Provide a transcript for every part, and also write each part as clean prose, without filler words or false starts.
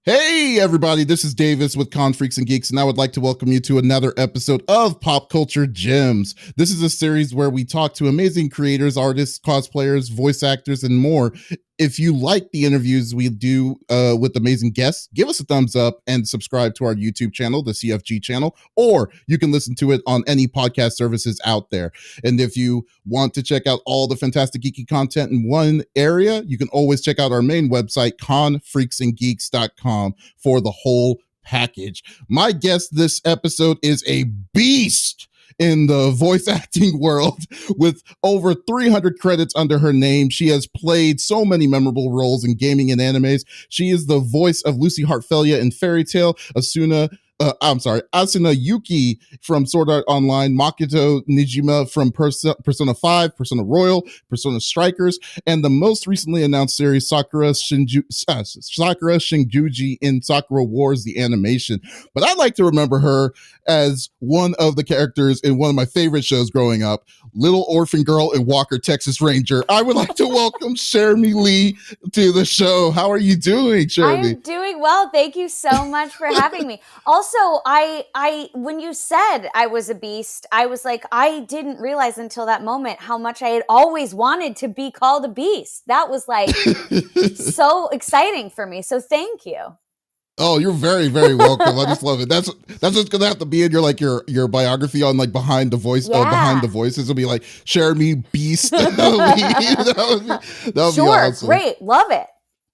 Hey, everybody, this is Davis with Con Freaks and Geeks, and I would like to welcome you to another episode of Pop Culture Gems. This is a series where we talk to amazing creators, artists, cosplayers, voice actors, and more. If you like the interviews we do with amazing guests, give us a thumbs up and subscribe to our YouTube channel, the CFG channel, or you can listen to it on any podcast services out there. And if you want to check out all the fantastic geeky content in one area, you can always check out our main website, confreaksandgeeks.com, for the whole package. My guest this episode is a beast in the voice acting world with over 300 credits under her name. She has played so many memorable roles in gaming and animes. She is the voice of Lucy Heartfelia in Fairy Tail, Asuna Yuki from Sword Art Online, Makoto Nijima from Persona 5, Persona Royal, Persona Strikers, and the most recently announced series Sakura Shinjuji in Sakura Wars, the animation. But I like to remember her as one of the characters in one of my favorite shows growing up, Little Orphan Girl in Walker, Texas Ranger. I would like to welcome Cherami Leigh to the show. How are you doing, Cherami? I'm doing well. Thank you so much for having me. Also, I when you said I was a beast, I was like, I didn't realize until that moment how much I had always wanted to be called a beast. That was like so exciting for me. So thank you. Oh, you're very, very welcome. I just love it. That's what's gonna have to be in your biography on like behind the voices. It'll be like Cherami Beast. that would be awesome. Great, love it.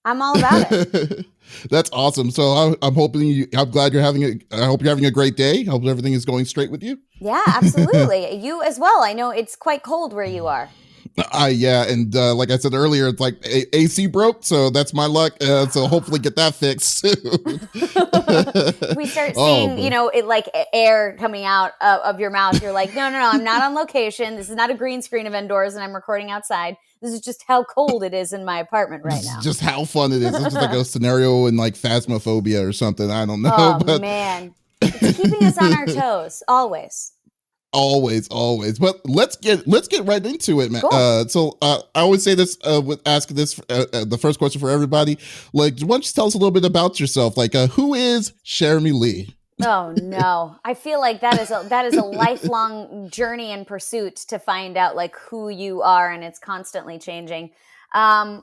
I'm all about it. That's awesome. So I'm hoping I'm glad you're I hope you're having a great day. I hope everything is going straight with you. Yeah, absolutely. You as well. I know it's quite cold where you are. Yeah, and like I said earlier, it's like AC broke, so that's my luck. So hopefully get that fixed soon. We start seeing, it like air coming out of your mouth. You're like, no, I'm not on location. This is not a green screen of indoors, and I'm recording outside. This is just how cold it is in my apartment right now. Just how fun it is. It's just like a scenario in like Phasmophobia or something. I don't know. Oh, man. It's keeping us on our toes, always. Always. But let's get right into it, man. Cool. So I always say this the first question for everybody. Like, why don't you tell us a little bit about yourself? Like, who is Cherami Leigh? Oh no, I feel like that is a lifelong journey and pursuit to find out like who you are, and it's constantly changing. I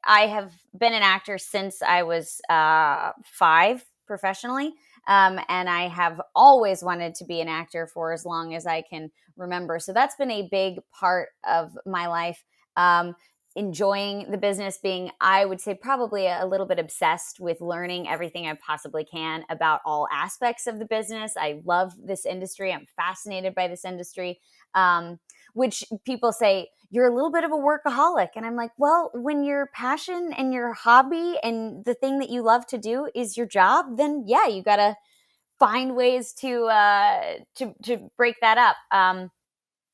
have been an actor since I was 5 professionally. And I have always wanted to be an actor for as long as I can remember. So that's been a big part of my life. Enjoying the business, being, I would say, probably a little bit obsessed with learning everything I possibly can about all aspects of the business. I love this industry. I'm fascinated by this industry, which people say, you're a little bit of a workaholic. And I'm like, well, when your passion and your hobby and the thing that you love to do is your job, then yeah, you got to find ways to break that up.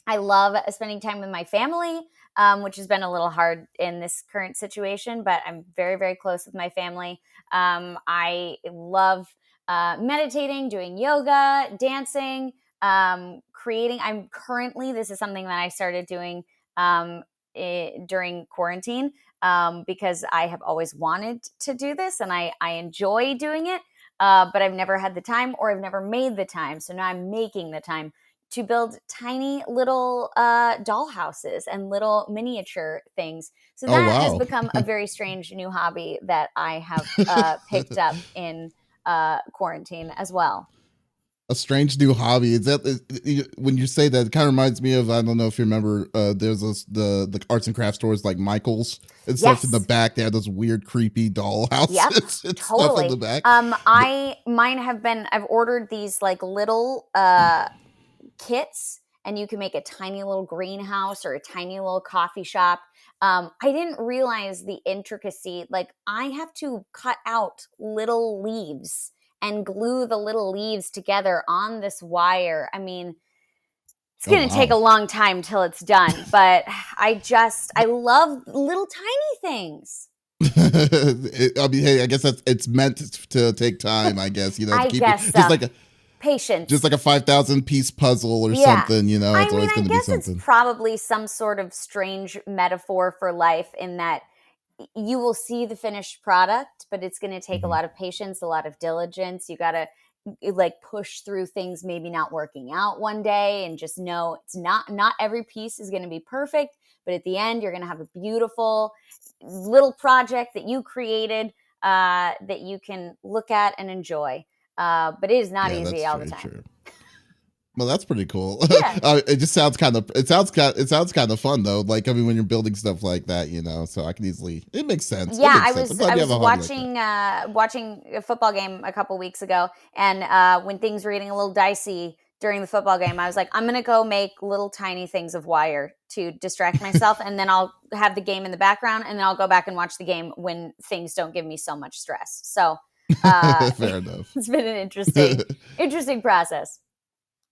I love spending time with my family, which has been a little hard in this current situation, but I'm very, very close with my family. I love meditating, doing yoga, dancing, creating. This is something that I started doing during quarantine because I have always wanted to do this and I enjoy doing it, but I've never had the time or I've never made the time. So now I'm making the time to build tiny little doll houses and little miniature things. So that has become a very strange new hobby that I have picked up in quarantine as well. A strange new hobby. Is that when you say that, it kind of reminds me of, I don't know if you remember, there's the arts and crafts stores like Michael's and stuff in the back. They have those weird, creepy doll houses. Yep, and totally. Stuff in the back. I've ordered these like little kits, and you can make a tiny little greenhouse or a tiny little coffee shop. I didn't realize the intricacy. Like, I have to cut out little leaves and glue the little leaves together on this wire. I mean, it's going to take a long time till it's done, but I love little tiny things. Hey, I guess it's meant to take time, I guess, I guess so. Just like patience. Just like a 5,000 piece puzzle or something, it's always going to be something. It's probably some sort of strange metaphor for life in that you will see the finished product, but it's going to take a Mhm. lot of patience, a lot of diligence. You got to like push through things maybe not working out one day, and just know it's not every piece is going to be perfect, but at the end you're going to have a beautiful little project that you created, that you can look at and enjoy. But it is not Yeah, easy that's all the very time. true. Well, that's pretty cool. Yeah. It just sounds kind of it sounds kind of fun though. Like I mean, when you're building stuff like that, so I can easily it makes sense. It Yeah, makes I sense. I'm was glad I you have was a hobby like that. watching a football game a couple weeks ago, and when things were getting a little dicey during the football game, I was like, I'm gonna go make little tiny things of wire to distract myself, and then I'll have the game in the background, and then I'll go back and watch the game when things don't give me so much stress. So Fair enough. it's been an interesting process.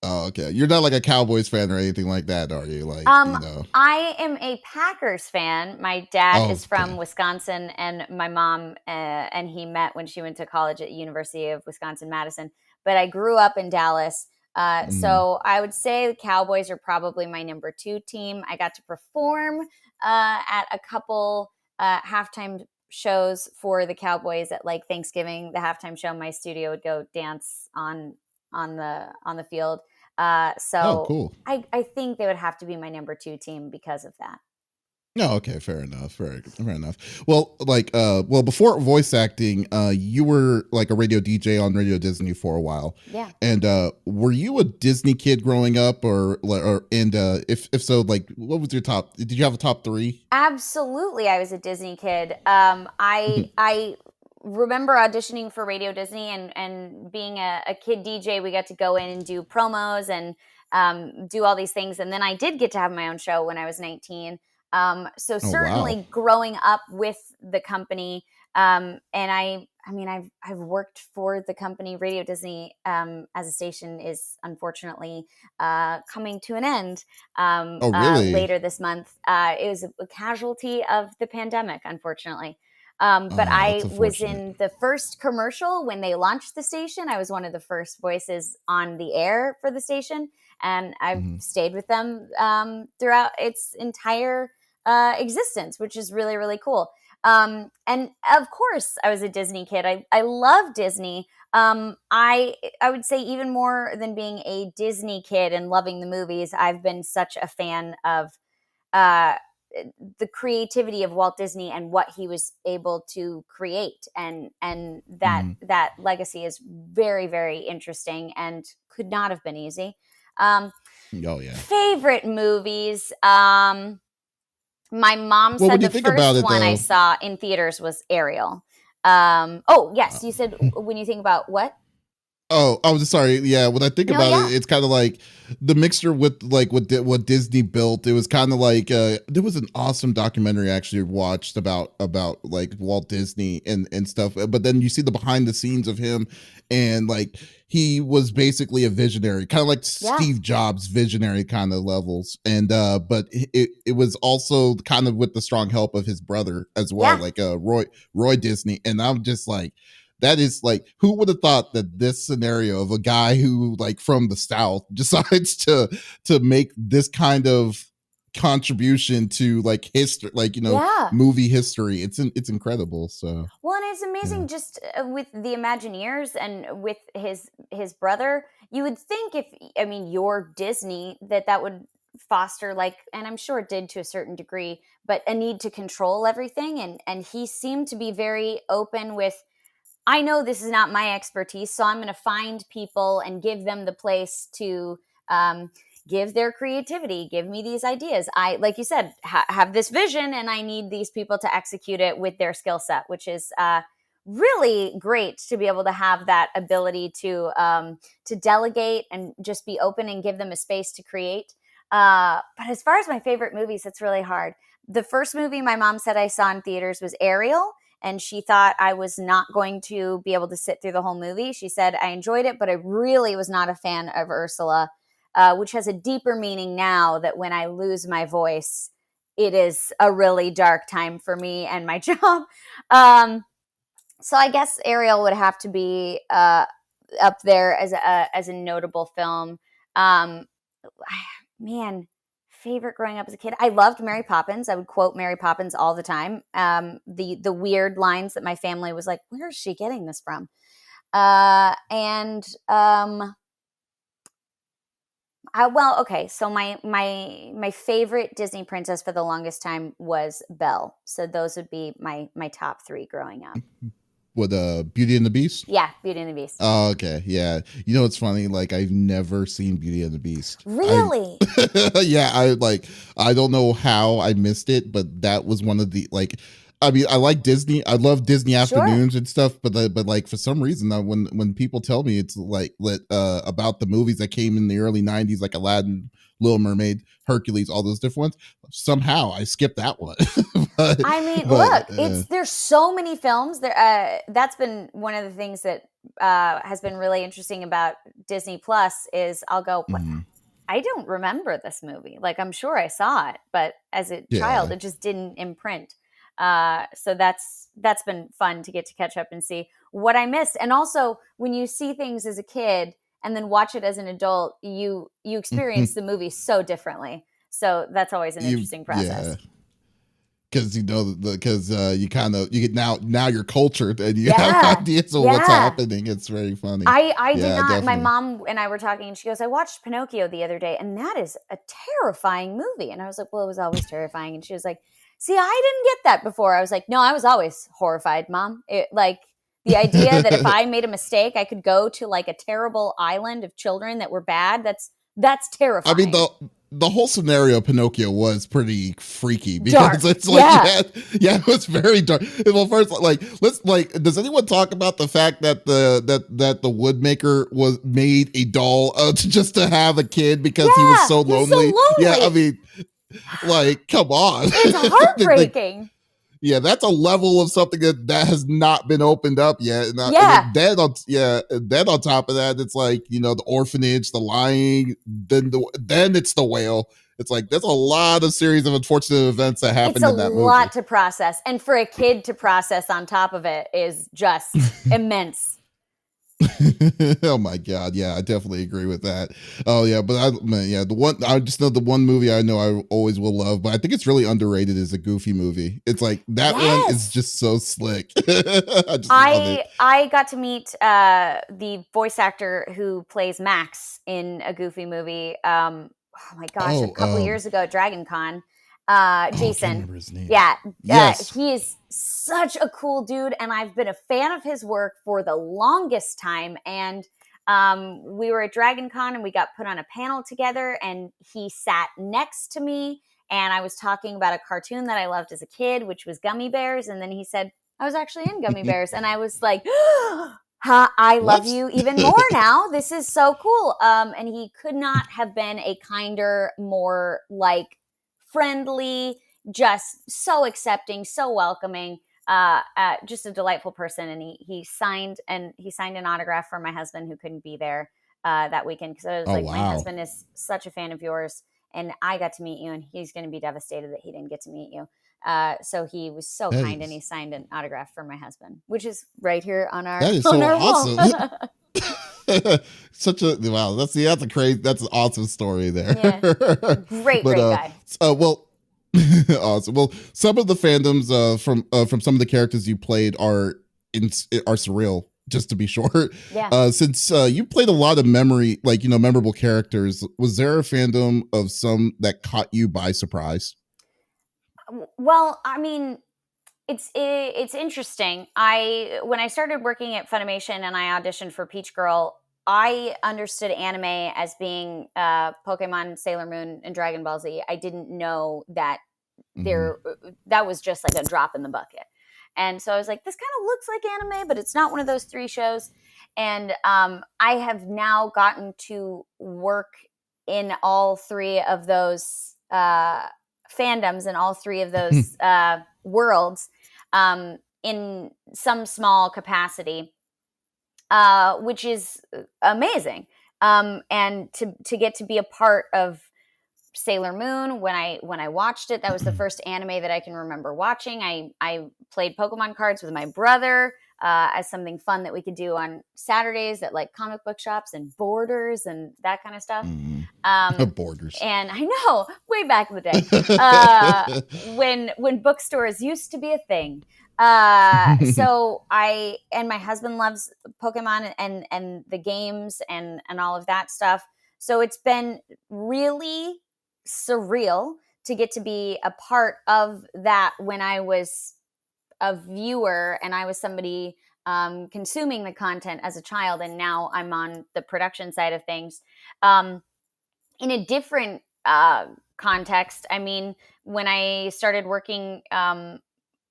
Oh, okay. You're not like a Cowboys fan or anything like that, are you? Like, Um, I am a Packers fan. My dad Oh, is from okay. Wisconsin, and my mom and he met when she went to college at University of Wisconsin Madison. But I grew up in Dallas, Mhm. so I would say the Cowboys are probably my number two team. I got to perform at a couple halftime shows for the Cowboys at like Thanksgiving. The halftime show, my studio would go dance on the field. Oh, So cool. I think they would have to be my number two team because of that. No, okay, fair enough. Fair enough. Well, well, before voice acting, you were like a radio DJ on Radio Disney for a while. Yeah. And were you a Disney kid growing up, if so, like, what was your top? Did you have a top three? Absolutely, I was a Disney kid. I remember auditioning for Radio Disney, and being a kid DJ. We got to go in and do promos and do all these things, and then I did get to have my own show when I was 19. So Oh, wow. certainly growing up with the company, and I mean, I've worked for the company. Radio Disney, as a station, is unfortunately coming to an end Oh, really? later this month. It was a casualty of the pandemic, unfortunately. But Oh, that's I was unfortunate. in the first commercial when they launched the station. I was one of the first voices on the air for the station, and I've Mhm. stayed with them throughout its entire existence, which is really, really cool. And of course, I was a Disney kid. I love Disney. I would say even more than being a Disney kid and loving the movies, I've been such a fan of uh, the creativity of Walt Disney and what he was able to create, and that Mhm. that legacy is very, very interesting and could not have been easy. Um, Oh, yeah. Favorite movies. My mom Well, when said you the think about first it, one I though, saw in theaters was Ariel. Oh yes, you said uh, when you think about what? oh, I was just sorry. Yeah, when I think No, about it, yeah, it's kind of like the mixture with like what Disney built. It was kind of like there was an awesome documentary I actually watched about like Walt Disney and stuff. But then you see the behind the scenes of him, and like he was basically a visionary, kind of like yeah, Steve Jobs visionary kind of levels. And but it was also kind of with the strong help of his brother as well, yeah, like Roy Disney. And I'm just like that is like who would have thought that this scenario of a guy who like from the south decides to make this kind of contribution to like history, like yeah. movie history. It's incredible. So Well, and it's yeah. amazing just with the Imagineers and with his brother. You would think if I mean you're Disney that would foster like, and I'm sure it did to a certain degree, but a need to control everything. And he seemed to be very open with, I know this is not my expertise, so I'm going to find people and give them the place to um, give their creativity, give me these ideas. I, like you said, have this vision, and I need these people to execute it with their skill set, which is really great to be able to have that ability to delegate and just be open and give them a space to create. But as far as my favorite movies, it's really hard. The first movie my mom said I saw in theaters was Ariel, and she thought I was not going to be able to sit through the whole movie. She said I enjoyed it, but I really was not a fan of Ursula, which has a deeper meaning now that when I lose my voice, it is a really dark time for me and my job. Um, so I guess Ariel would have to be up there as a notable film. Um, man, favorite growing up as a kid. I loved Mary Poppins. I would quote Mary Poppins all the time. The weird lines that my family was like, where is she getting this from? Okay. So my favorite Disney princess for the longest time was Belle. So those would be my top three growing up. With Beauty and the Beast. Yeah, Beauty and the Beast. Oh, okay, yeah. You know, it's funny. Like, I've never seen Beauty and the Beast. Really? Yeah. I don't know how I missed it, but that was one of the like. I mean, I like Disney. I love Disney afternoons and stuff, but like for some reason, when people tell me it's like about the movies that came in the early '90s, like Aladdin, Little Mermaid, Hercules, all those different ones, somehow I skipped that one. Look, there's so many films there. That's been one of the things that has been really interesting about Disney Plus is I'll go, what? I don't remember this movie. Like, I'm sure I saw it, but as a child, it just didn't imprint. So that's been fun to get to catch up and see what I missed. And also, when you see things as a kid and then watch it as an adult, you experience the movie so differently. So that's always an interesting process. Yeah. Because you kind of you get now you're cultured and you have ideas of what's happening. It's very funny. I did not. Definitely. My mom and I were talking, and she goes, "I watched Pinocchio the other day, and that is a terrifying movie." And I was like, "Well, it was always terrifying." And she was like, "See, I didn't get that before." I was like, "No, I was always horrified, Mom. Like the idea that if I made a mistake, I could go to like a terrible island of children that were bad. That's terrifying." I mean, the whole scenario of Pinocchio was pretty freaky because dark. It's like it was very dark. Well, first, does anyone talk about the fact that the woodmaker made a doll just to have a kid because he was so lonely? Yeah, I mean, like, come on, it's heartbreaking. Yeah, that's a level of something that has not been opened up yet. And then on top of that, it's like, you know, the orphanage, the lying, then it's the whale. It's like there's a lot of series of unfortunate events that happened in that movie. It's a lot to process, and for a kid to process on top of it is just immense. Oh my god, yeah, I definitely agree with that. Oh yeah, but I just know the one movie I know I always will love, but I think it's really underrated is a Goofy movie. It's like that one is just so slick. I got to meet the voice actor who plays Max in a Goofy movie. Oh my gosh, a couple years ago at Dragon Con. Jason. I can't remember his name. Yeah. Yes. He is such a cool dude, and I've been a fan of his work for the longest time. And we were at Dragon Con and we got put on a panel together, and he sat next to me, and I was talking about a cartoon that I loved as a kid, which was Gummy Bears. And then he said, I was actually in Gummy Bears. And I was like, I love you even more now. This is so cool. And he could not have been a kinder, more like friendly, just so accepting, so welcoming, just a delightful person. And he signed an autograph for my husband who couldn't be there that weekend, because I was my husband is such a fan of yours, and I got to meet you, and he's going to be devastated that he didn't get to meet you. So he was so kind, and he signed an autograph for my husband, which is right here on our. That is so awesome. That's an awesome story there. Yeah. Great guy. Awesome. Well, some of the fandoms from some of the characters you played are surreal, just to be short. Yeah. Since you played a lot of memorable characters, was there a fandom of some that caught you by surprise? Well, I mean, it's interesting. When I started working at Funimation and I auditioned for Peach Girl, I understood anime as being Pokemon, Sailor Moon, and Dragon Ball Z. I didn't know that that was just like a drop in the bucket. And so I was like, this kind of looks like anime, but it's not one of those three shows. And I have now gotten to work in all three of those fandoms and all three of those worlds in some small capacity, which is amazing. And to get to be a part of Sailor Moon, when I watched it, that was the first anime that I can remember watching. I played Pokemon cards with my brother as something fun that we could do on Saturdays at like comic book shops and Borders and that kind of stuff. Borders. And I know, way back in the day, when bookstores used to be a thing. So I and my husband loves Pokemon and the games and all of that stuff. So it's been really surreal to get to be a part of that when I was a viewer and I was somebody consuming the content as a child, and now I'm on the production side of things. In a different context, I mean, when I started working on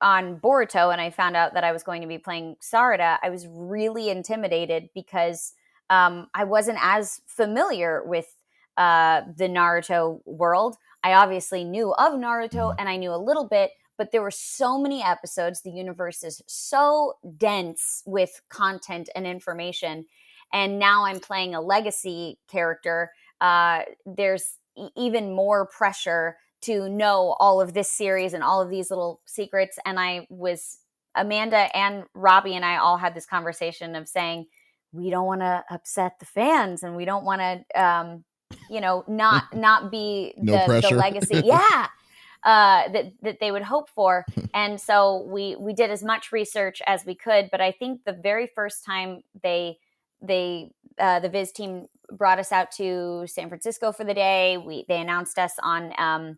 Boruto and I found out that I was going to be playing Sarada, I was really intimidated because I wasn't as familiar with the Naruto world. I obviously knew of Naruto and I knew a little bit, but there were so many episodes. The universe is so dense with content and information. And now I'm playing a legacy character. There's even more pressure to know all of this series and all of these little secrets. And Amanda and Robbie and I all had this conversation of saying, we don't want to upset the fans and we don't want to, not be the legacy. Yeah. That they would hope for. And so we did as much research as we could. But I think the very first time the Viz team brought us out to San Francisco for the day, they announced us on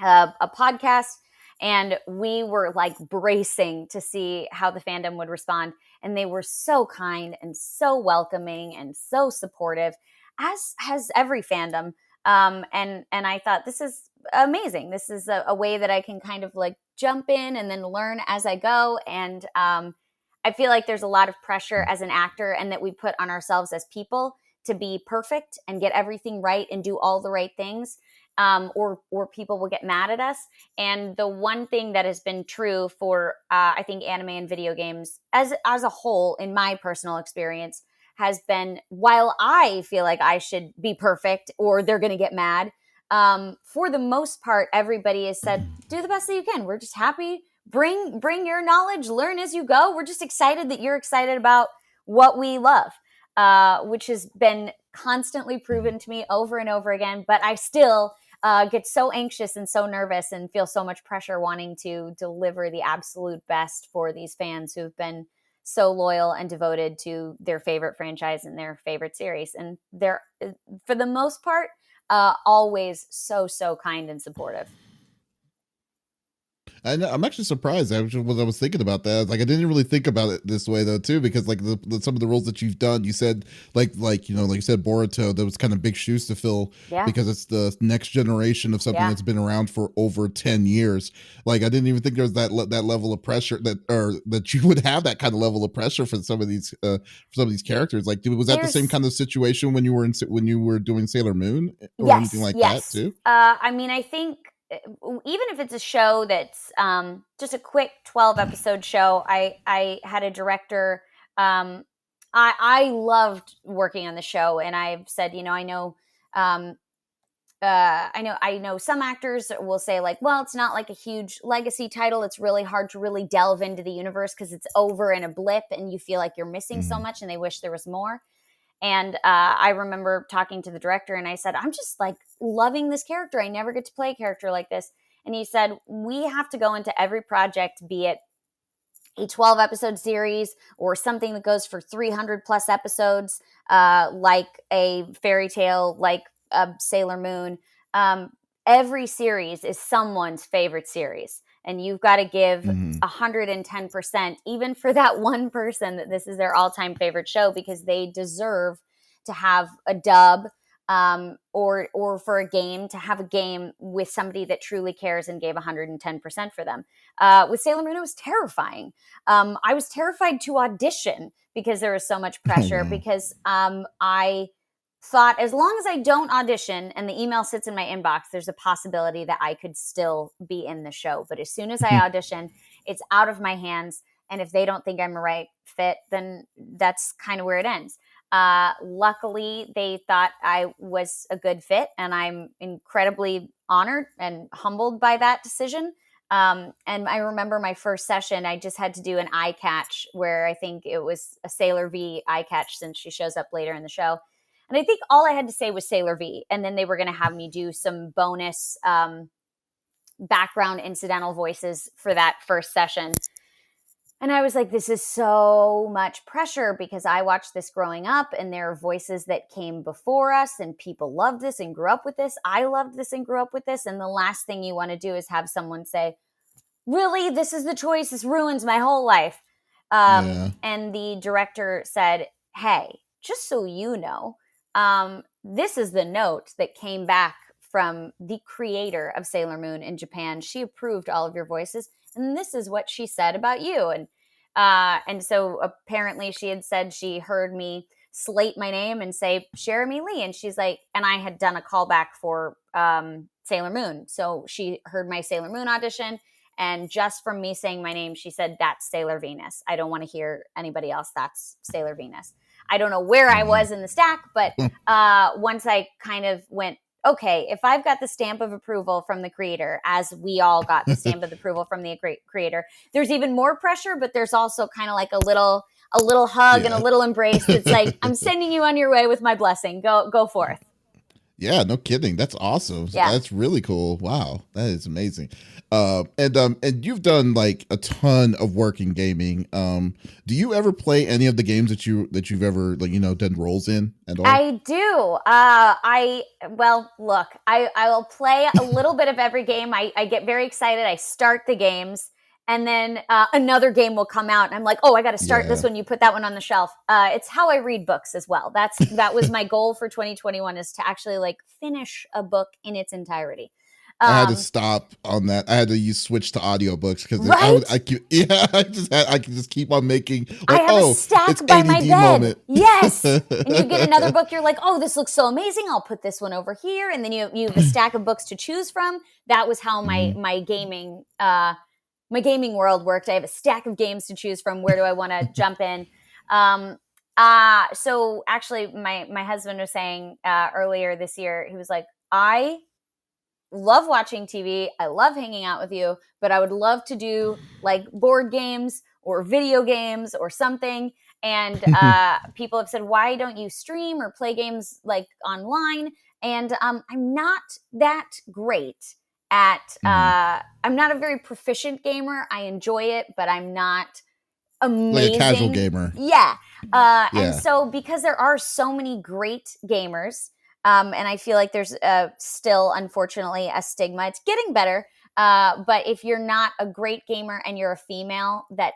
a podcast, and we were like bracing to see how the fandom would respond. And they were so kind and so welcoming and so supportive, as has every fandom. And I thought, this is amazing. This is a way that I can kind of like jump in and then learn as I go. And I feel like there's a lot of pressure as an actor, and that we put on ourselves as people to be perfect and get everything right and do all the right things. Or people will get mad at us. And the one thing that has been true for, I think, anime and video games as a whole, in my personal experience, has been, while I feel like I should be perfect or they're going to get mad, for the most part, everybody has said, do the best that you can. We're just happy. Bring your knowledge, learn as you go. We're just excited that you're excited about what we love, which has been constantly proven to me over and over again. But I still get so anxious and so nervous and feel so much pressure wanting to deliver the absolute best for these fans who've been so loyal and devoted to their favorite franchise and their favorite series. And they're, for the most part, always so kind and supportive. I'm actually surprised. I was thinking about that. Like, I didn't really think about it this way though, too, because like some of the roles that you've done, you said like you said Boruto, that was kind of big shoes to fill, because it's the next generation of something that's been around for over 10 years. Like, I didn't even think there was that level of pressure that you would have that kind of level of pressure for some of these characters. Like, was that the same kind of situation when you were doing Sailor Moon or anything like that too? I mean, I think, even if it's a show that's just a quick 12 episode show, I had a director. I loved working on the show, and I've said, I know some actors will say like, well, it's not like a huge legacy title. It's really hard to really delve into the universe because it's over in a blip and you feel like you're missing so much and they wish there was more. And I remember talking to the director and I said, I'm just like loving this character. I never get to play a character like this. And he said, we have to go into every project, be it a 12 episode series or something that goes for 300 plus episodes, like a fairy tale, like Sailor Moon. Every series is someone's favorite series. And you've got to give 110%, even for that one person, that this is their all-time favorite show, because they deserve to have a dub, or for a game, to have a game with somebody that truly cares and gave 110% for them. With Sailor Moon, it was terrifying. I was terrified to audition because there was so much pressure, because I thought, as long as I don't audition and the email sits in my inbox, there's a possibility that I could still be in the show. But as soon as I audition, it's out of my hands. And if they don't think I'm a right fit, then that's kind of where it ends. Luckily, they thought I was a good fit, and I'm incredibly honored and humbled by that decision. And I remember my first session, I just had to do an eye catch where I think it was a Sailor V eye catch since she shows up later in the show. And I think all I had to say was Sailor V. And then they were going to have me do some bonus background incidental voices for that first session. And I was like, this is so much pressure because I watched this growing up and there are voices that came before us and people loved this and grew up with this. I loved this and grew up with this. And the last thing you want to do is have someone say, really, this is the choice. This ruins my whole life. And the director said, hey, just so you know, this is the note that came back from the creator of Sailor Moon in Japan. She approved all of your voices. And this is what she said about you. And so apparently she had said she heard me slate my name and say Cherami Leigh. And she's like, and I had done a callback for Sailor Moon. So she heard my Sailor Moon audition. And just from me saying my name, she said, that's Sailor Venus. I don't want to hear anybody else. That's Sailor Venus. I don't know where I was in the stack, but once I kind of went, okay, if I've got the stamp of approval from the creator, as we all got the stamp of approval from the creator, there's even more pressure, but there's also kind of like a little hug and a little embrace. That's like, I'm sending you on your way with my blessing. Go forth. Yeah, no kidding. That's awesome. Yeah. That's really cool. Wow, that is amazing. And you've done like a ton of work in gaming. Do you ever play any of the games that you've ever done roles in at all? I do. Look, I will play a little bit of every game. I get very excited. I start the games. And then another game will come out, and I'm like, "Oh, I got to start this one. You put that one on the shelf." It's how I read books as well. That was my goal for 2021 is to actually like finish a book in its entirety. I had to stop on that. I had to switch to audiobooks because I could just keep on making. Like, I have a stack by my bed. Moment. Yes, and you get another book. You're like, "Oh, this looks so amazing. I'll put this one over here." And then you have a stack of books to choose from. That was how my gaming. My gaming world worked. I have a stack of games to choose from. Where do I want to jump in? So actually, my husband was saying earlier this year, he was like, I love watching TV. I love hanging out with you, but I would love to do like board games or video games or something. And people have said, why don't you stream or play games like online? And I'm not that great at I'm not a very proficient gamer. I enjoy it, but I'm not amazing. Like a casual gamer. Yeah. And so because there are so many great gamers, and I feel like there's still, unfortunately, a stigma. It's getting better. But if you're not a great gamer and you're a female, that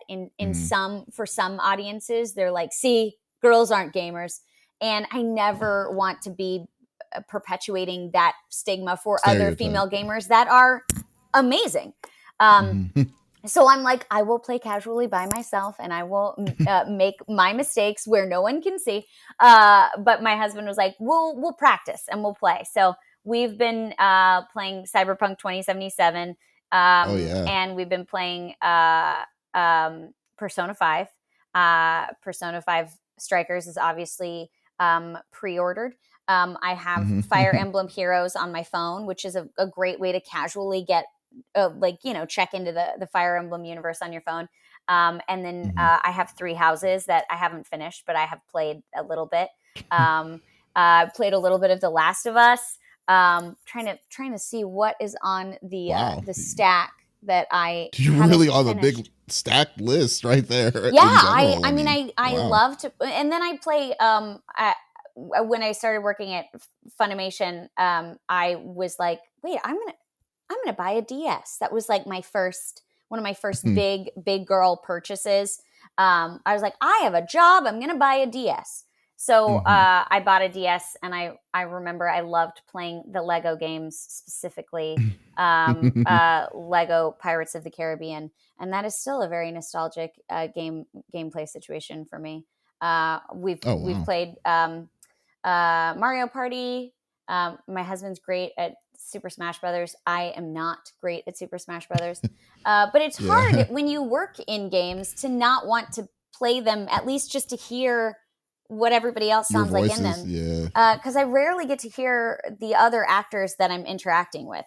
for some audiences, they're like, see, girls aren't gamers. And I never want to be perpetuating that stigma for other female gamers that are amazing. So I'm like, I will play casually by myself and I will make my mistakes where no one can see. But my husband was like, we'll practice and we'll play. So we've been playing Cyberpunk 2077. And we've been playing Persona 5. Persona 5 Strikers is obviously pre-ordered. I have Fire Emblem Heroes on my phone, which is a great way to casually get check into the Fire Emblem universe on your phone. And then I have 3 Houses that I haven't finished, but I have played a little bit. Played a little bit of The Last of Us. Trying to see what is on the stack that I. You're really on the big stack list right there. Yeah, I love to, and then I play. When I started working at Funimation, I was like, wait, I'm gonna buy a DS. That was like one of my first big girl purchases. I was like, I have a job. I'm gonna buy a DS. So I bought a DS, and I remember I loved playing the Lego games, specifically Lego Pirates of the Caribbean, and that is still a very nostalgic gameplay situation for me. We've played Mario Party. My husband's great at Super Smash Brothers. I am not great at Super Smash Brothers. But it's hard when you work in games to not want to play them, at least just to hear what everybody else sounds like in them. Because I rarely get to hear the other actors that I'm interacting with.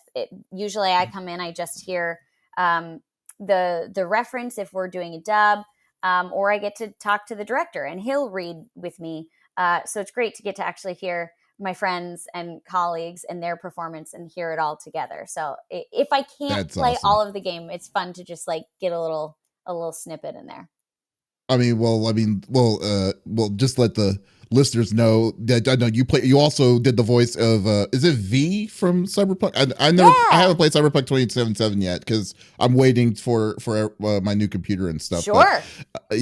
Usually I come in, I just hear the reference if we're doing a dub, or I get to talk to the director and he'll read with me. So it's great to get to actually hear my friends and colleagues and their performance and hear it all together. So if I can't That's play awesome. all of the game, it's fun to just like get a little snippet in there. Well, just let the listeners know that I know you play. You also did the voice of is it V from Cyberpunk? I Yeah, haven't played Cyberpunk 2077 yet because I'm waiting for my new computer and stuff. But sure.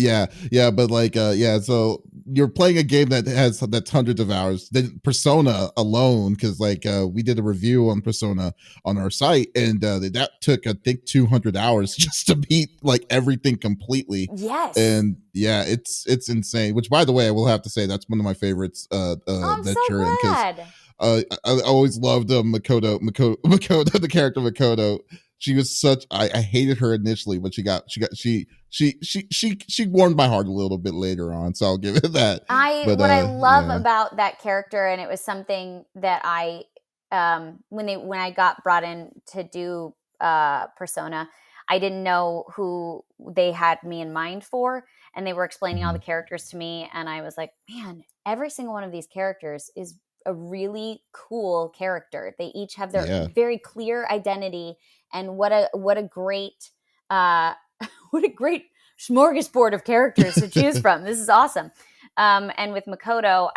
yeah, but like yeah, so you're playing a game that's hundreds of hours. Then Persona alone, because like we did a review on Persona on our site, and that took I think 200 hours just to beat like everything completely. Yes. And yeah, it's insane. Which, by the way, I will have to say that's one of my favorites. Oh, I'm That so you're in because glad. I always loved Makoto, the character Makoto. She was such. I hated her initially, but she warmed my heart a little bit later on. So I'll give it that. I But what I love yeah. about that character, and it was something that I when I got brought in to do Persona, I didn't know who they had me in mind for, and they were explaining all the Mhm. characters to me, and I was like, man, every single one of these characters is a really cool character. They each have their Yeah. very clear identity, and what a great uh what a great smorgasbord of characters to choose from. This is awesome. And with Makoto,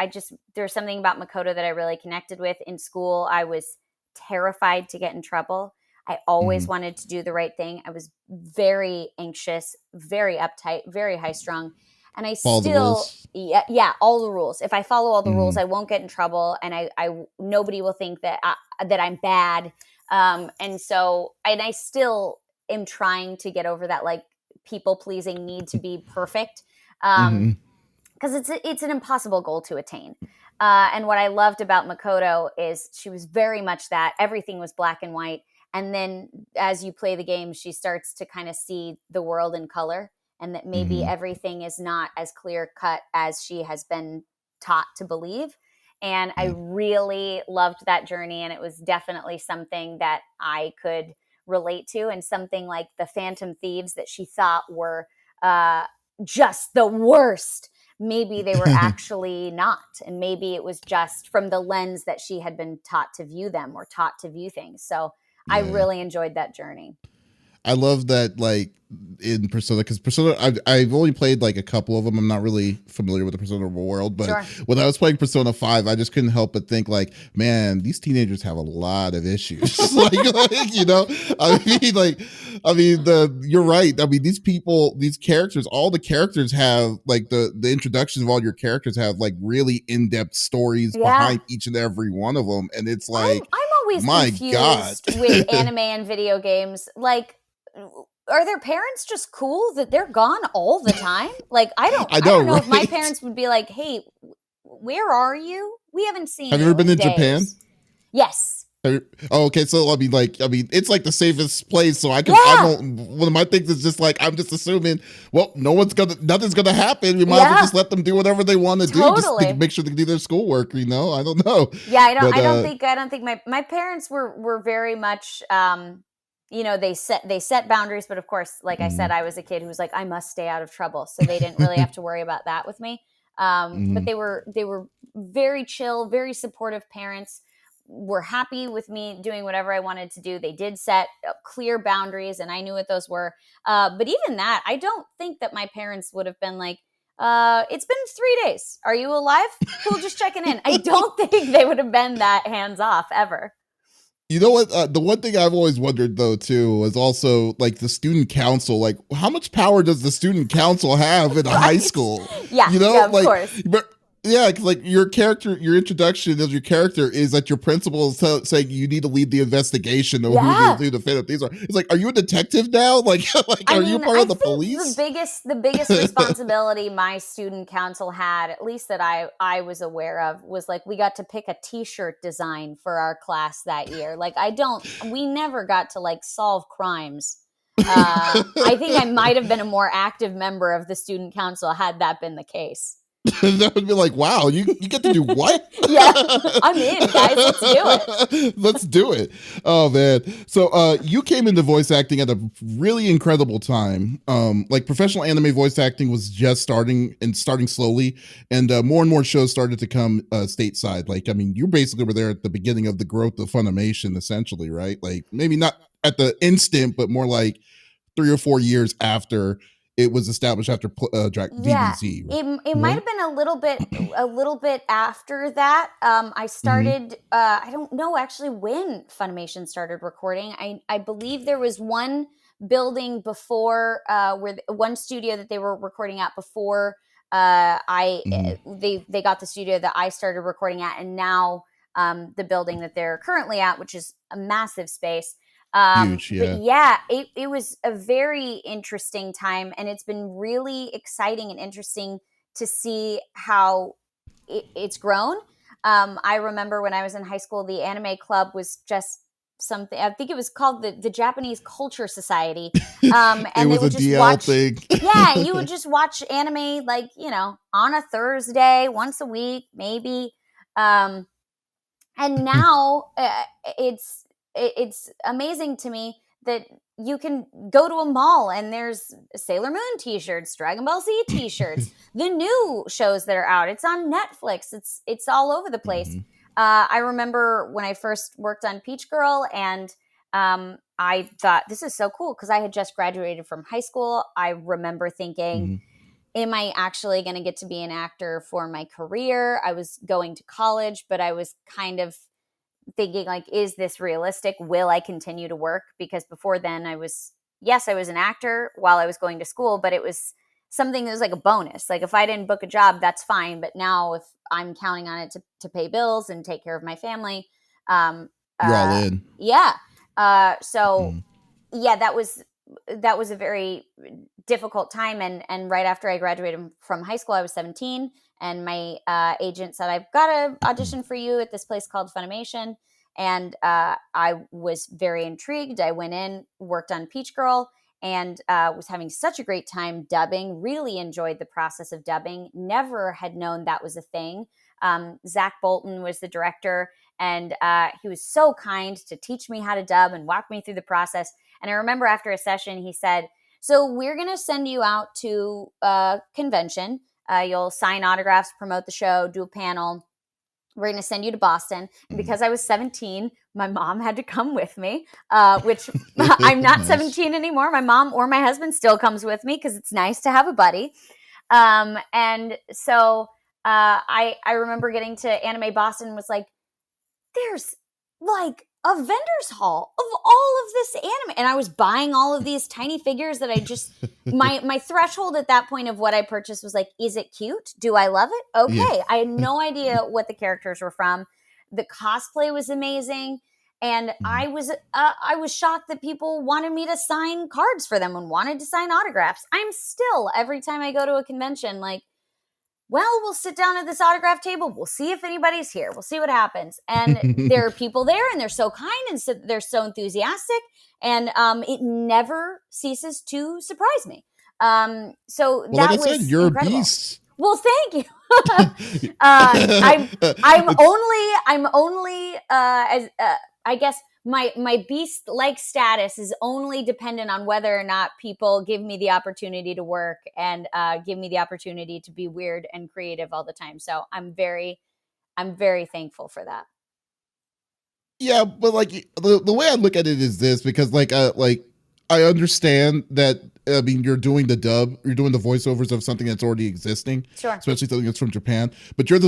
there's something about Makoto that I really connected with. In school, I was terrified to get in trouble. I always Mhm. wanted to do the right thing. I was very anxious, very uptight, very high strung. And I Follow the still, rules. yeah, all the rules. If I follow all the rules, Mhm. I won't get in trouble, and nobody will think that I'm bad. And I still am trying to get over that like people pleasing need to be perfect. Mhm. Because it's an impossible goal to attain. And what I loved about Makoto is she was very much that. Everything was black and white. And then as you play the game, she starts to kind of see the world in color, and that maybe Mhm. everything is not as clear cut as she has been taught to believe. And I Yeah. really loved that journey. And it was definitely something that I could relate to, and something like the Phantom Thieves that she thought were uh, just the worst, maybe they were actually not. And maybe it was just from the lens that she had been taught to view them or taught to view things. So I Yeah. really enjoyed that journey. I love that, like in Persona, because Persona, I've only played like a couple of them. I'm not really familiar with the Persona world, but Sure. when I was playing Persona 5, I just couldn't help but think, like, man, these teenagers have a lot of issues. You know, you're right. I mean, these people, these characters, all the characters have like the introductions of all your characters have like really in depth stories Yeah. behind each and every one of them, and it's like, I'm always my God. confused with anime and video games. Like, are their parents just cool that they're gone all the time? Like, I I know, don't know if my right? parents would be like, "Hey, where are you? We haven't seen Have you ever you been in in Japan? days." Yes. Oh, okay. So it's like the safest place. So I Yeah. don't. One of my things is just like I'm just assuming. Well, nothing's gonna happen. We might as well Yeah. just let them do whatever they want to do. Just to Totally. make sure they can do their schoolwork. You know, I don't know, Yeah, but I don't think my parents were very much you know, they set boundaries, but of course, like I said, mm, I was a kid who was like, I must stay out of trouble. So they didn't really have to worry about that with me. But mm, they were very chill, very supportive parents, were happy with me doing whatever I wanted to do. They did set clear boundaries, and I knew what those were. But even that, I don't think that my parents would have been like, it's been 3 days. Are you alive? Cool, just checking in. I don't think they would have been that hands off ever. You know what? The one thing I've always wondered though too was also like the student council. Like, how much power does the student council have in a high Right? school? Yeah, You know, yeah, of like, course. but yeah, 'cause, like your character, your introduction of your character is that your principal is saying you need to lead the investigation of Yeah. who the Phantom Thieves are. It's like, are you a detective now? Like, like, I are you mean, part I of the think police? the biggest responsibility my student council had, at least that I was aware of, was like we got to pick a t-shirt design for our class that year. Like we never got to like solve crimes. I think I might have been a more active member of the student council had that been the case. That would be like, wow, you get to do what? Yeah, I'm in, guys. Let's do it. Let's do it. Oh man. So you came into voice acting at a really incredible time. Like professional anime voice acting was just starting slowly, and more shows started to come stateside. Like, I mean, you basically were there at the beginning of the growth of Funimation, essentially, right? Like maybe not at the instant, but more like 3 or 4 years after it was established after Yeah, DBZ, it might right? have been a little bit after that. I Mm-hmm. started. I don't know actually when Funimation started recording. I believe there was one building before one studio that they were recording at before Mm-hmm. they got the studio that I started recording at, and now the building that they're currently at, which is a massive space. Huge, But yeah. yeah, it was a very interesting time, and it's been really exciting and interesting to see how it's grown. I remember when I was in high school, the anime club was just something. I think it was called the Japanese Culture Society, It and they was a would just DL watch. thing. Yeah, you would just watch anime like on a Thursday, once a week, maybe. Um, and now it's amazing to me that you can go to a mall and there's Sailor Moon t-shirts, Dragon Ball Z t-shirts, the new shows that are out. It's on Netflix. It's all over the place. Mhm, I remember when I first worked on Peach Girl, and I thought this is so cool because I had just graduated from high school. I remember thinking, mhm, am I actually going to get to be an actor for my career? I was going to college, but I was kind of thinking like, is this realistic? Will I continue to work? Because before then yes, I was an actor while I was going to school, but it was something that was like a bonus. Like if I didn't book a job, that's fine. But now if I'm counting on it to pay bills and take care of my family, um, you're all uh, in. yeah. So Mhm, yeah, that was a very difficult time, and right after I graduated from high school, I was 17, and my agent said, I've got to audition for you at this place called Funimation. And I was very intrigued. I went in, worked on Peach Girl, and was having such a great time dubbing. Really enjoyed the process of dubbing. Never had known that was a thing. Zach Bolton was the director, and he was so kind to teach me how to dub and walk me through the process. And I remember after a session, he said, so we're going to send you out to a convention. You'll sign autographs, promote the show, do a panel. We're going to send you to Boston. And mhm. because I was 17, my mom had to come with me, which I'm not Nice. 17 anymore. My mom or my husband still comes with me because it's nice to have a buddy. And so I remember getting to Anime Boston and was like, there's like a vendor's hall of all of this anime, and I was buying all of these tiny figures that I just my threshold at that point of what I purchased was like, is it cute? Do I love it? Yeah. Okay. I had no idea what the characters were from. The cosplay was amazing, and Mhm. I was shocked that people wanted me to sign cards for them and wanted to sign autographs. I'm still, every time I go to a convention, like, well, we'll sit down at this autograph table. We'll see if anybody's here. We'll see what happens. And there are people there, and they're so kind, and they're so enthusiastic. And it never ceases to surprise me. So Well, like I that said, was you're a incredible. beast. Well, thank you. It's I'm only as I guess my beast like status is only dependent on whether or not people give me the opportunity to work and give me the opportunity to be weird and creative all the time. So I'm very thankful for that. yeah, but like the way I look at it is this, because like I understand that, I mean, you're doing the dub, you're doing the voiceovers of something that's already existing, Sure. especially something that's from Japan. But you're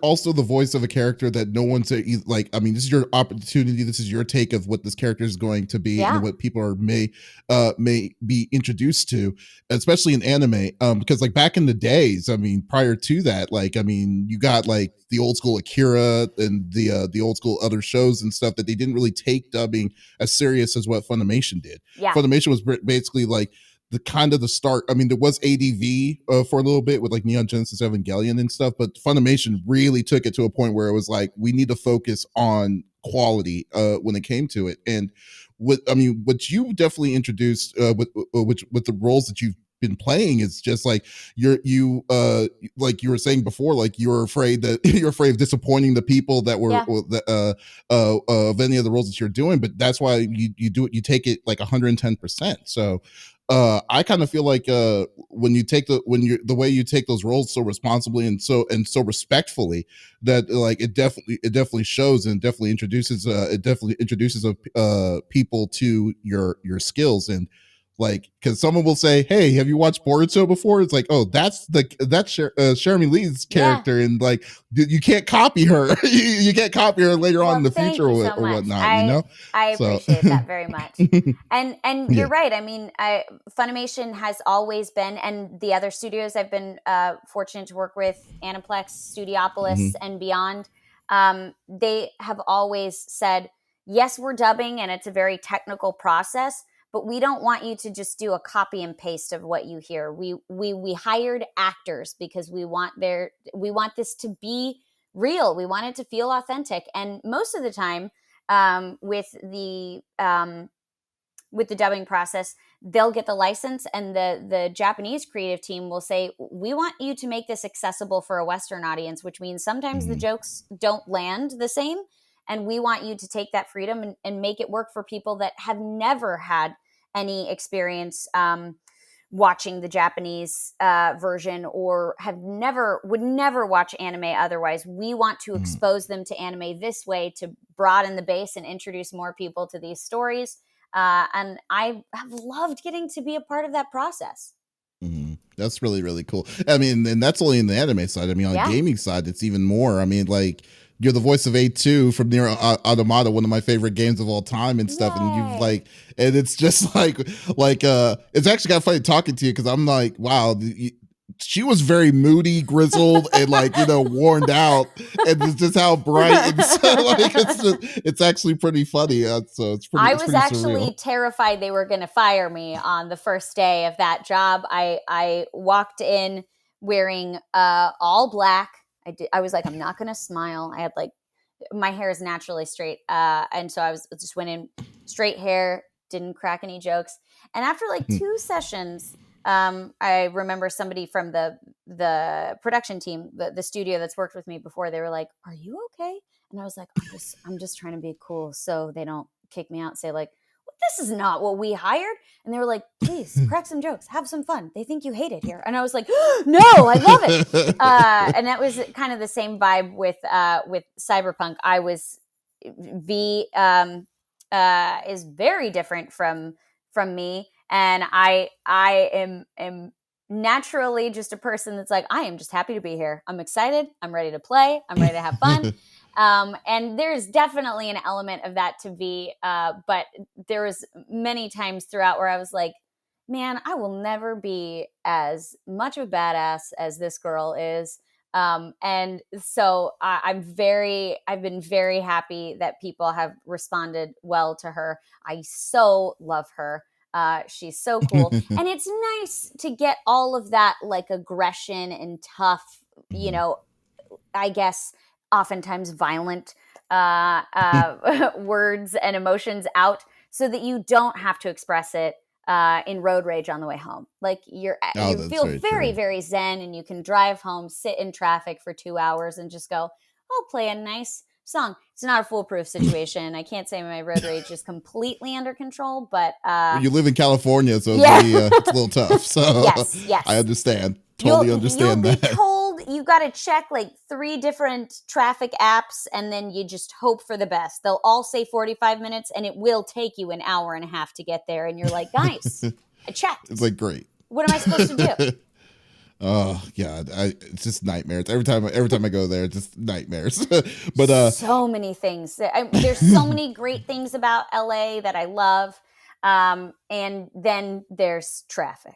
also the voice of a character that no one's like. I mean, this is your opportunity. This is your take of what this character is going to be and Yeah. what people are may be introduced to, especially in anime. Because like back in the days, I mean, prior to that, like, I mean, you got like the old school Akira and the old school other shows and stuff that they didn't really take dubbing as serious as what Funimation did. Yeah. Funimation was basically like the kind of the start. I mean, there was ADV for a little bit with like Neon Genesis Evangelion and stuff, but Funimation really took it to a point where it was like, we need to focus on quality when it came to it. And what I mean, what you definitely introduced with the roles that you've been playing. It's just like you like you were saying before, like you're afraid that you're afraid of disappointing the people that were of any of the roles that you're doing, but that's why you do it. You take it like 110%. So I kind of feel like when you take the way you take those roles so responsibly and so respectfully, that like it definitely shows, and definitely introduces people to your skills. And like, because someone will say, "Hey, have you watched Boruto before?" It's like, "Oh, that's Cherami Lee's character," and like you can't copy her. You can't copy her later on in the future, Thank you so or much. whatnot. You know, I so appreciate that very much. And yeah. you're right. I mean, Funimation has always been, and the other studios I've been fortunate to work with, Aniplex, Studiopolis, Mhm. and beyond, they have always said, yes, we're dubbing, and it's a very technical process, but we don't want you to just do a copy and paste of what you hear. We hired actors because we want this to be real. We want it to feel authentic. And most of the time, with the dubbing process, they'll get the license, and the Japanese creative team will say, we want you to make this accessible for a Western audience, which means sometimes the Mhm. jokes don't land the same. And we want you to take that freedom and make it work for people that have never had any experience watching the Japanese version, or would never watch anime otherwise. We want to Mhm. expose them to anime this way to broaden the base and introduce more people to these stories. And I have loved getting to be a part of that process. That's really, really cool. I mean, and that's only in the anime side. I mean, on the Yeah. gaming side, it's even more. I mean, like you're the voice of A2 from Near Automata, one of my favorite games of all time and stuff. And you've Yay. like, and it's just it's actually kind of funny talking to you, because I'm like, wow, she was very moody, grizzled, and like, worn out, and it's just how bright and so like it's actually pretty funny. So I it's was pretty actually surreal. terrified they were going to fire me on the first day of that job. I walked in wearing all black. I was like, I'm not going to smile. I had like, my hair is naturally straight, and so I was just went in straight hair, didn't crack any jokes. And after like two sessions, I remember somebody from the production team, the studio that's worked with me before, they were like, "Are you okay?" And I was like, I'm just trying to be cool so they don't kick me out and say like, this is not what we hired. And they were like, please crack some jokes, have some fun. They think you hate it here. And I was like, no, I love it. And that was kind of the same vibe with Cyberpunk. I was V is very different from me, and I am naturally just a person that's like, I am just happy to be here. I'm excited. I'm ready to play. I'm ready to have fun. And there's definitely an element of that to V, but there was many times throughout where I was like, man, I will never be as much of a badass as this girl is. And so I've been very happy that people have responded well to her. I so love her. She's so cool. And it's nice to get all of that like aggression and tough, I guess, oftentimes violent words and emotions out, so that you don't have to express it in road rage on the way home. Like Oh, you that's feel very very, true. very zen, and you can drive home, sit in traffic for 2 hours, and just go, I'll play a nice song. It's not a foolproof situation. I can't say my road rage is completely under control, but You live in California, so yeah. it's a little tough. So Yes, I yes. understand. Totally You'll understand be that. told you got to check like 3 different traffic apps, and then you just hope for the best. They'll all say 45 minutes, and it will take you an hour and a half to get there, and you're like, guys, I It's checked. like great. What am I supposed to do? Oh God, it's just nightmares every time I go there. It's just nightmares. But So many things. There's so many great things about LA that I love, and then there's traffic.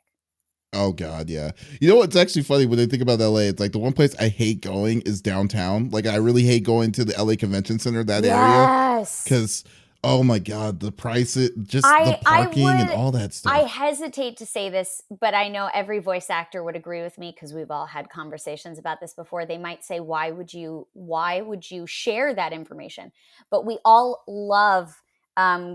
oh God, yeah. You know what's actually funny when I think about LA? It's like the one place I hate going is downtown. Like I really hate going to the LA Convention Center, that area, Yes. because oh my God, the price, just the I parking and would all that I stuff. hesitate to say this, but I know every voice actor would agree with me because we've all had conversations about this before. They might say, why would you share that information? But we all love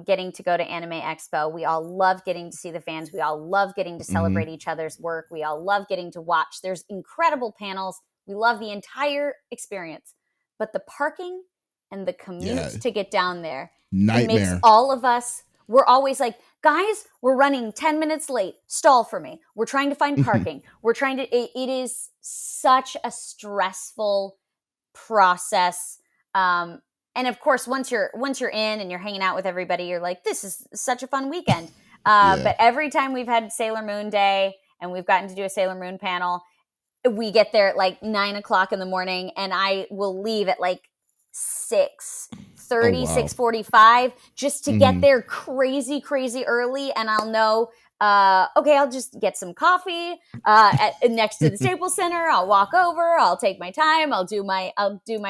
getting to go to Anime Expo. We all love getting to see the fans. We all love getting to celebrate each other's work. We all love getting to watch. There's incredible panels. We love the entire experience. But the parking and the commute to get down there, it makes Nightmare. all of us, we're always like, guys, we're running 10 minutes late. Stall for me. We're trying to find parking. We're trying to, it is such a stressful process. And of course, once you're in and you're hanging out with everybody, you're like, this is such a fun weekend. But every time we've had Sailor Moon Day and we've gotten to do a Sailor Moon panel, we get there at like 9 o'clock in the morning, and I will leave at like 6:30, 6:45 just to get there crazy early. And I'll know, okay, I'll just get some coffee next to the Staples Center. I'll walk over. I'll take my time. I'll do my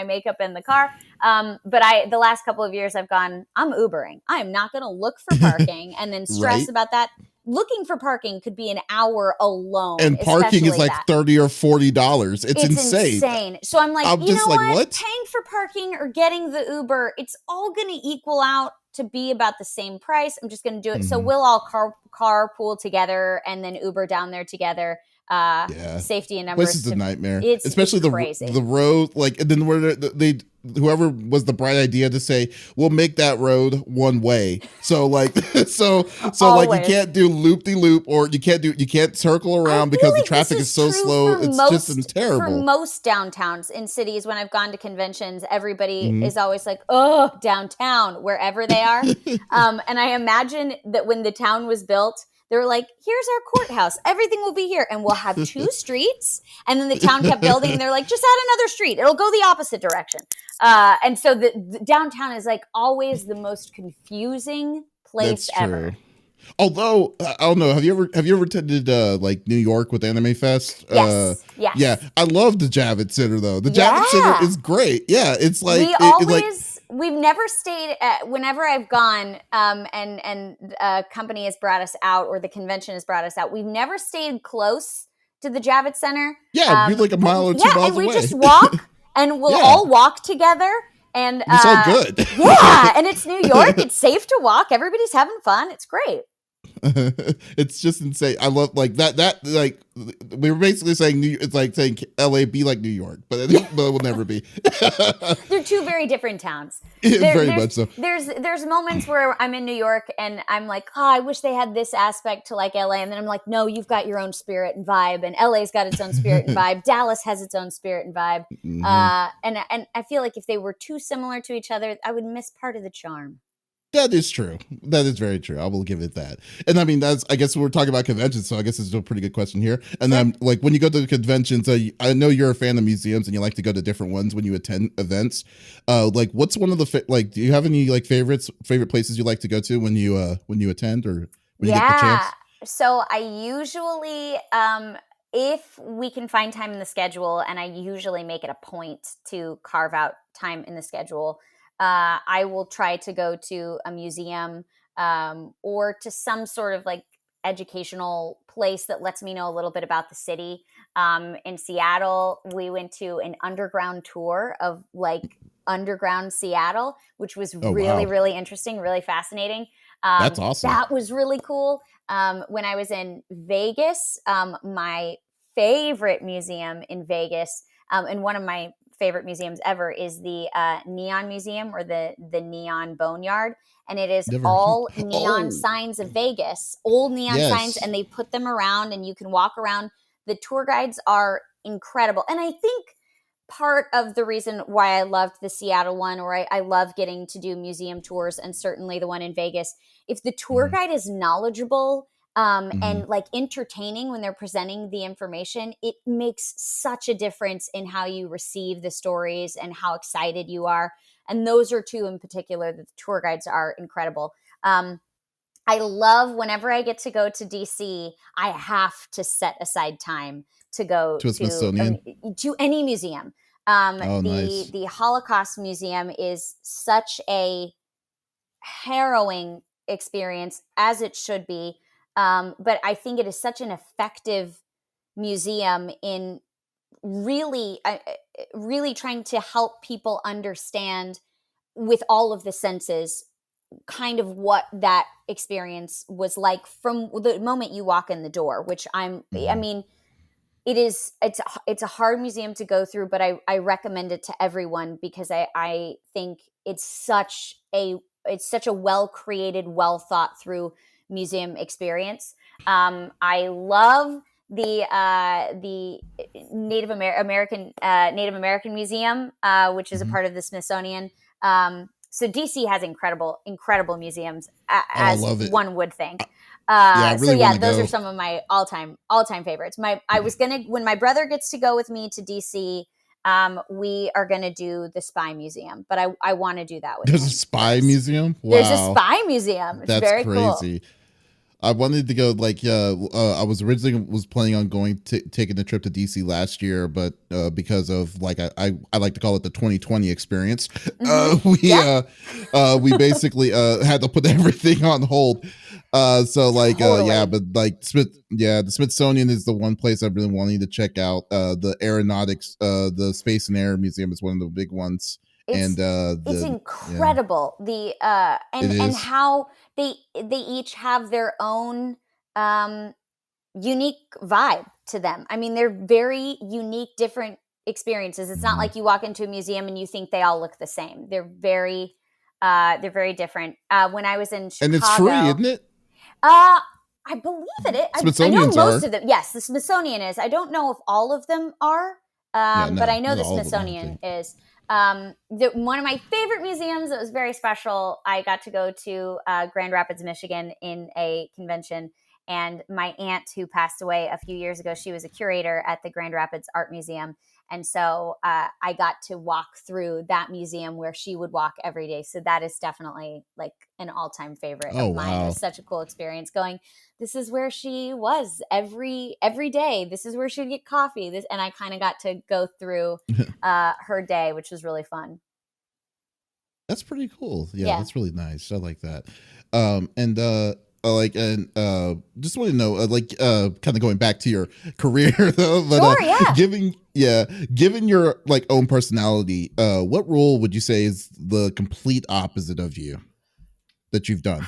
makeup in the car. But the last couple of years I've gone, I'm Ubering. I'm not going to look for parking and then stress about that. Looking for parking could be an hour alone. And parking is like $30 or $40. It's insane. So I'm like, you know what? Paying for parking or getting the Uber, it's all going to equal out to be about the same price. I'm just going to do it. So we'll all carpool together and then Uber down there together. Safety in numbers. This is a nightmare. Especially the road, like, and then where whoever was the bright idea to say, we'll make that road one way. So like, so like you can't do loop de loop, or you can't circle around because the traffic is so slow. It's just terrible. For most downtowns in cities, when I've gone to conventions, everybody is always like, oh, downtown, wherever they are. And I imagine that when the town was built, they were like, here's our courthouse. Everything will be here. And we'll have 2 streets. And then the town kept building. And they're like, just add another street. It'll go the opposite direction. And so the downtown is like always the most confusing place ever. Although, I don't know, have you ever attended like New York with Anime Fest? Yes. Yeah. I love the Javits Center though. The Javits Center is great. Yeah. It's like, we've never stayed at, whenever I've gone, and a company has brought us out or the convention has brought us out, we've never stayed close to the Javits Center. Yeah, be like a mile or 2 miles away. And we just walk and we'll all walk together. And it's all good. Yeah, and it's New York. It's safe to walk. Everybody's having fun. It's great. It's just insane. I love like that like we were basically saying it's like saying LA be like New York, but it will never be. They're 2 very different towns. Very much so. There's moments where I'm in New York and I'm like, oh, I wish they had this aspect to like LA, and then I'm like, no, you've got your own spirit and vibe, and LA's got its own spirit and vibe. Dallas has its own spirit and vibe. And I feel like if they were too similar to each other, I would miss part of the charm. That is true. That is very true. I will give it that. And I mean, I guess we're talking about conventions, so I guess it's a pretty good question here. And then, like, when you go to the conventions, I know you're a fan of museums and you like to go to different ones when you attend events. Like, what's one of the do you have any like favorite places you like to go to when you attend or when you get the chance? So I usually, if we can find time in the schedule, and I usually make it a point to carve out time in the schedule, I will try to go to a museum or to some sort of like educational place that lets me know a little bit about the city. In Seattle, we went to an underground tour of like underground Seattle, which was really interesting, really fascinating. That's awesome. That was really cool. When I was in Vegas, my favorite museum in Vegas, and one of my favorite museums ever is the Neon Museum, or the Neon Boneyard. And it is all neon signs of Vegas, old neon signs, and they put them around and you can walk around. The tour guides are incredible. And I think part of the reason why I loved the Seattle one, or I love getting to do museum tours, and certainly the one in Vegas, if the tour guide is knowledgeable and like entertaining when they're presenting the information, it makes such a difference in how you receive the stories and how excited you are. And those are 2 in particular that the tour guides are incredible. I love whenever I get to go to DC, I have to set aside time to go to a Smithsonian, to any museum. Nice. The Holocaust Museum is such a harrowing experience, as it should be. But I think it is such an effective museum in really trying to help people understand with all of the senses kind of what that experience was like from the moment you walk in the door, which I Mhm. mean, it's a hard museum to go through, but I recommend it to everyone because I think it's such a well created, well thought through museum experience. I love the Native American Museum, which is a Mhm. part of the Smithsonian. So DC has incredible museums, Oh, I as love it. one would think. Yeah, I So really want yeah, to those are go. some of my all time favorites. I was gonna, when my brother gets to go with me to DC, we are gonna do the Spy Museum, but I want to do that with There's a him spy first. museum. There's a Wow, Spy Museum. It's that's very cool. crazy. I wanted to go like I was originally was planning on going taking the trip to DC last year, but because of like I like to call it the 2020 experience, Hmm. we Yeah, we basically had to put everything on hold. So like yeah, totally. but like the Smithsonian is the one place I really wanted to check out. The aeronautics, the Space and Air Museum is one of the big ones, and It's the yeah, incredible, the it and is. how they each have their own um unique vibe to them. I mean, they're very unique, different experiences. It's not Mhm. like you walk into a museum and you think they all look the same. They're very different. When I was in And it's free, Chicago, isn't it? I believe it is. I know Smithsonian's most are. of them. Yes, the Smithsonian is. I don't know if all of them are, Yeah, but no, I know not the all of them, I don't Smithsonian think. is. One of my favorite museums that was very special. I got to go to Grand Rapids, Michigan, in a convention, and my aunt, who passed away a few years ago, she was a curator at the Grand Rapids Art Museum, and so I got to walk through that museum where she would walk every day. So that is definitely like an all-time favorite Oh, of mine. It was wow. such a cool experience going, this is where she was every day. This is where she'd get coffee. This, and I kind of got to go through her day, which was really fun. That's pretty cool. Yeah, Yeah. that's really nice. I like that. And like and just want to know like kind of going back to your career though, but Sure. Yeah. given your like own personality, what role would you say is the complete opposite of you that you've done?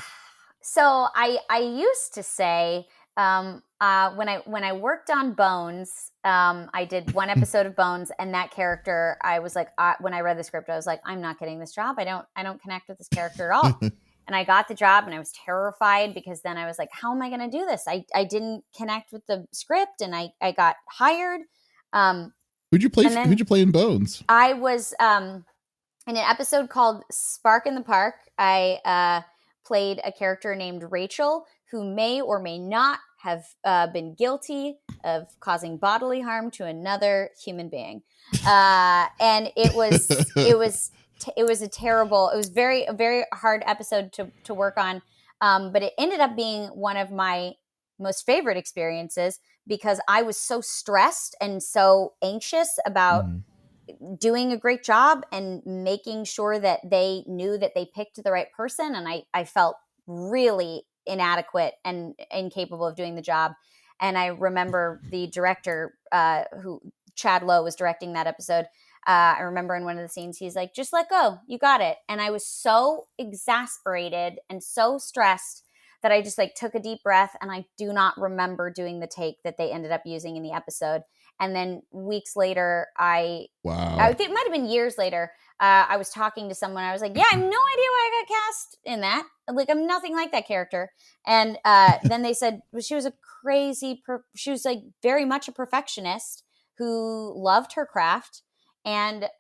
So I used to say, when I worked on Bones, I did one episode of Bones, and that character, I was like, when I read the script, I was like, I'm not getting this job. I don't connect with this character at all. And I got the job, and I was terrified because then I was like, how am I going to do this? I didn't connect with the script, and I got hired. Um, and then Who'd you play in Bones? I was in an episode called Spark in the Park. I played a character named Rachel, who may or may not have been guilty of causing bodily harm to another human being. And it was a terrible, it was a very hard episode to work on. But it ended up being one of my most favorite experiences because I was so stressed and so anxious about Mhm. doing a great job and making sure that they knew that they picked the right person. And I felt really inadequate and incapable of doing the job. And I remember the director, who Chad Lowe was directing that episode. I remember in one of the scenes, he's like, just let go. You got it. And I was so exasperated and so stressed that I just like took a deep breath, and I do not remember doing the take that they ended up using in the episode. And then weeks later, I Wow. think it might have been years later. I was talking to someone. I was like, "Yeah, I have no idea why I got cast in that. Like, I'm nothing like that character." And then they said, well, she was a she was like very much a perfectionist who loved her craft and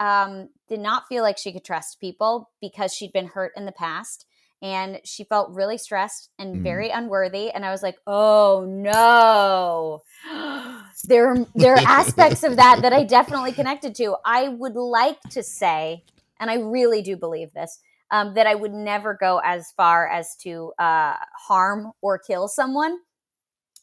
did not feel like she could trust people because she'd been hurt in the past. And she felt really stressed and Mm. very unworthy. And I was like, "Oh no." There are aspects of that I definitely connected to. I would like to say, and I really do believe this, that I would never go as far as to harm or kill someone.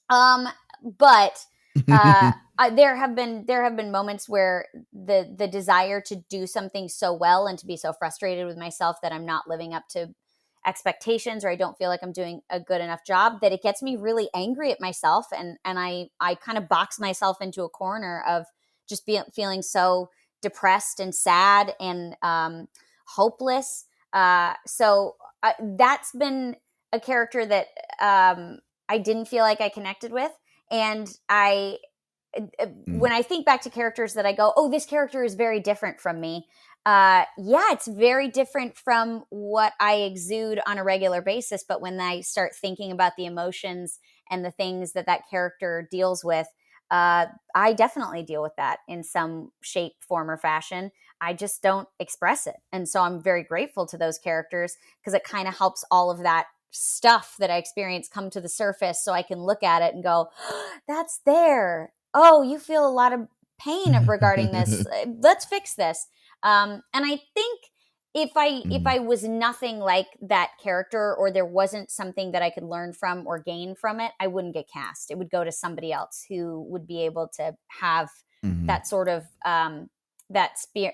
But there have been moments where the desire to do something so well and to be so frustrated with myself that I'm not living up to expectations, or I don't feel like I'm doing a good enough job, that it gets me really angry at myself, and I kind of box myself into a corner of just feeling so depressed and sad and hopeless. So that's been a character that I didn't feel like I connected with. And when I think back to characters that I go, oh, this character is very different from me. Yeah, it's very different from what I exude on a regular basis. But when I start thinking about the emotions and the things that that character deals with, I definitely deal with that in some shape, form, or fashion. I just don't express it. And so I'm very grateful to those characters because it kind of helps all of that stuff that I experience come to the surface so I can look at it and go, oh, that's there. Oh, you feel a lot of pain regarding this. Let's fix this. And I think if I was nothing like that character, or there wasn't something that I could learn from or gain from it, I wouldn't get cast. It would go to somebody else who would be able to have that sort of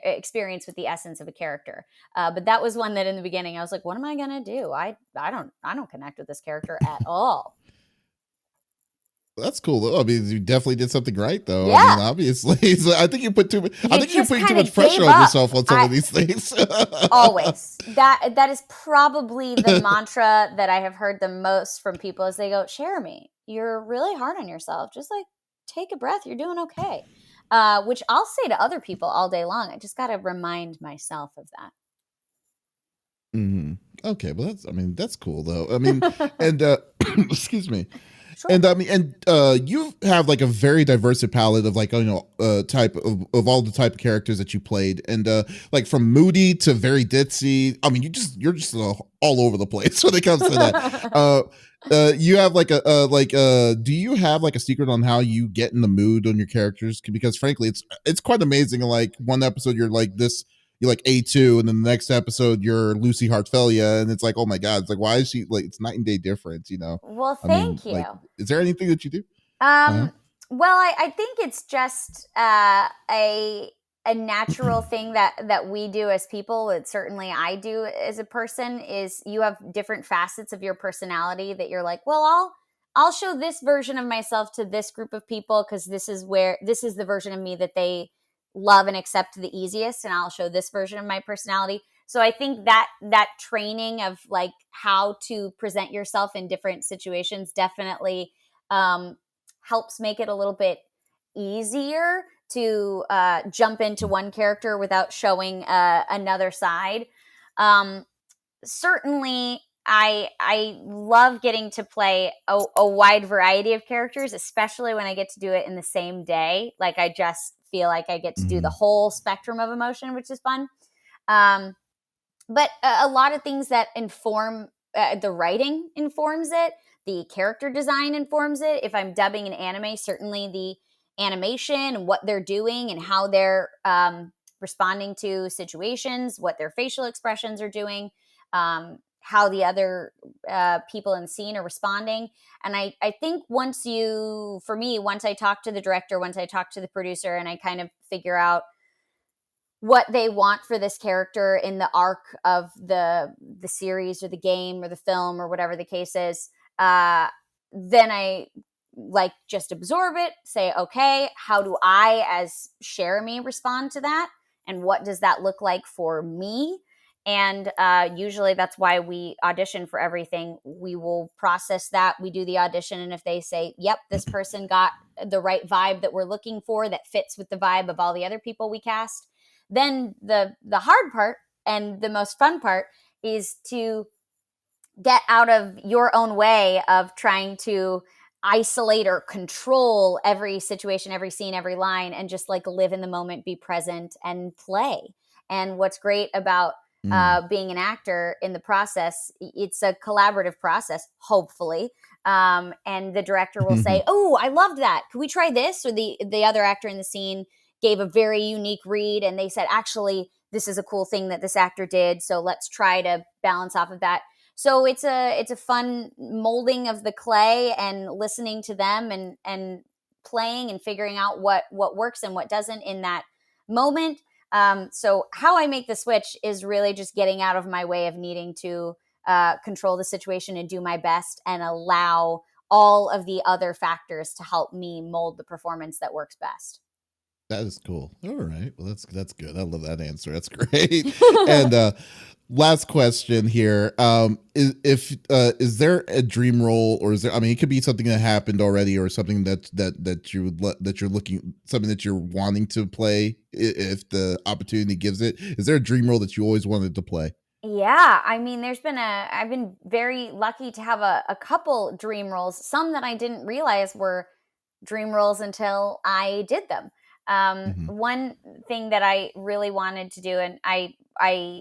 experience with the essence of a character. But that was one that in the beginning I was like, what am I gonna do? I don't connect with this character at all. That's cool though. I mean, you definitely did something right though. I mean, Yeah, obviously, so I think you put too. I you think you're just putting too kind much of pressure gave on up. yourself on some of these things. Always that is probably the mantra that I have heard the most from people as they go, Cherami, you're really hard on yourself. Just like take a breath. You're doing okay. Which I'll say to other people all day long. I just got to remind myself of hmm Okay, well, I mean, that's cool though. I mean, that. and excuse me. Sure. And I mean, and you have like a very diverse palette of like type of all the type of characters that you played, and like from moody to very ditzy. I mean, you're just all over the place when it comes to that. Uh, you have like do you have like a secret on how you get in the mood on your characters? Because frankly, it's quite amazing. Like one episode, you're like this. You're like A2, and then the next episode you're Lucy Hartfelia, and it's like, oh my god, it's like why is she like it's night and day difference, you know? Well, I mean, thank like, you. is there anything that you do? Uh-huh. Um, well, I think it's just a natural thing that we do as people. That certainly I do as a person. Is you have different facets of your personality that you're like, well, I'll show this version of myself to this group of people because this is the version of me that they love and accept the easiest, and I'll show this version of my personality. So I think that training of like how to present yourself in different situations definitely um, helps make it a little bit easier to jump into one character without showing another side. Um, Certainly, I love getting to play a wide variety of characters, especially when I get to do it in the same day. Like I just feel like I get to do the Mhm. whole spectrum of emotion, which is fun. Um, but a lot of things that inform the writing informs it, the character design informs it. If I'm dubbing an anime, certainly the animation and what they're doing and how they're responding to situations, what their facial expressions are doing, how the other people in the scene are responding. And I think for me, once I talk to the director, once I talk to the producer, and I kind of figure out what they want for this character in the arc of the series or the game or the film or whatever the case is, then I like just absorb it, say, okay, how do I as Cherami respond to that, and what does that look like for me? And usually that's why we audition for everything. We will process that. We do the audition, and if they say, yep, this person got the right vibe that we're looking for that fits with the vibe of all the other people we cast, then the hard part and the most fun part is to get out of your own way of trying to isolate or control every situation, every scene, every line, and just like live in the moment, be present, and play. And what's great about Mm. being an actor in the process, it's a collaborative process, hopefully. And the director will say, "Oh, I loved that. Can we try this?" Or the other actor in the scene gave a very unique read, and they said, "Actually, this is a cool thing that this actor did. So let's try to balance off of that." So it's a fun molding of the clay and listening to them and playing and figuring out what works and what doesn't in that moment. So how I make the switch is really just getting out of my way of needing to control the situation and do my best and allow all of the other factors to help me mold the performance that works best. That is cool. All right. Well, that's good. I love that answer. That's great. And last question here. Is there a dream role, or is there? I mean, it could be something that happened already, or something that you would that you're looking, something that you're wanting to play if the opportunity gives it. Is there a dream role that you always wanted to play? Yeah, I mean, I've been very lucky to have a couple dream roles, some that I didn't realize were dream roles until I did them. Hmm. One thing that I really wanted to do, and I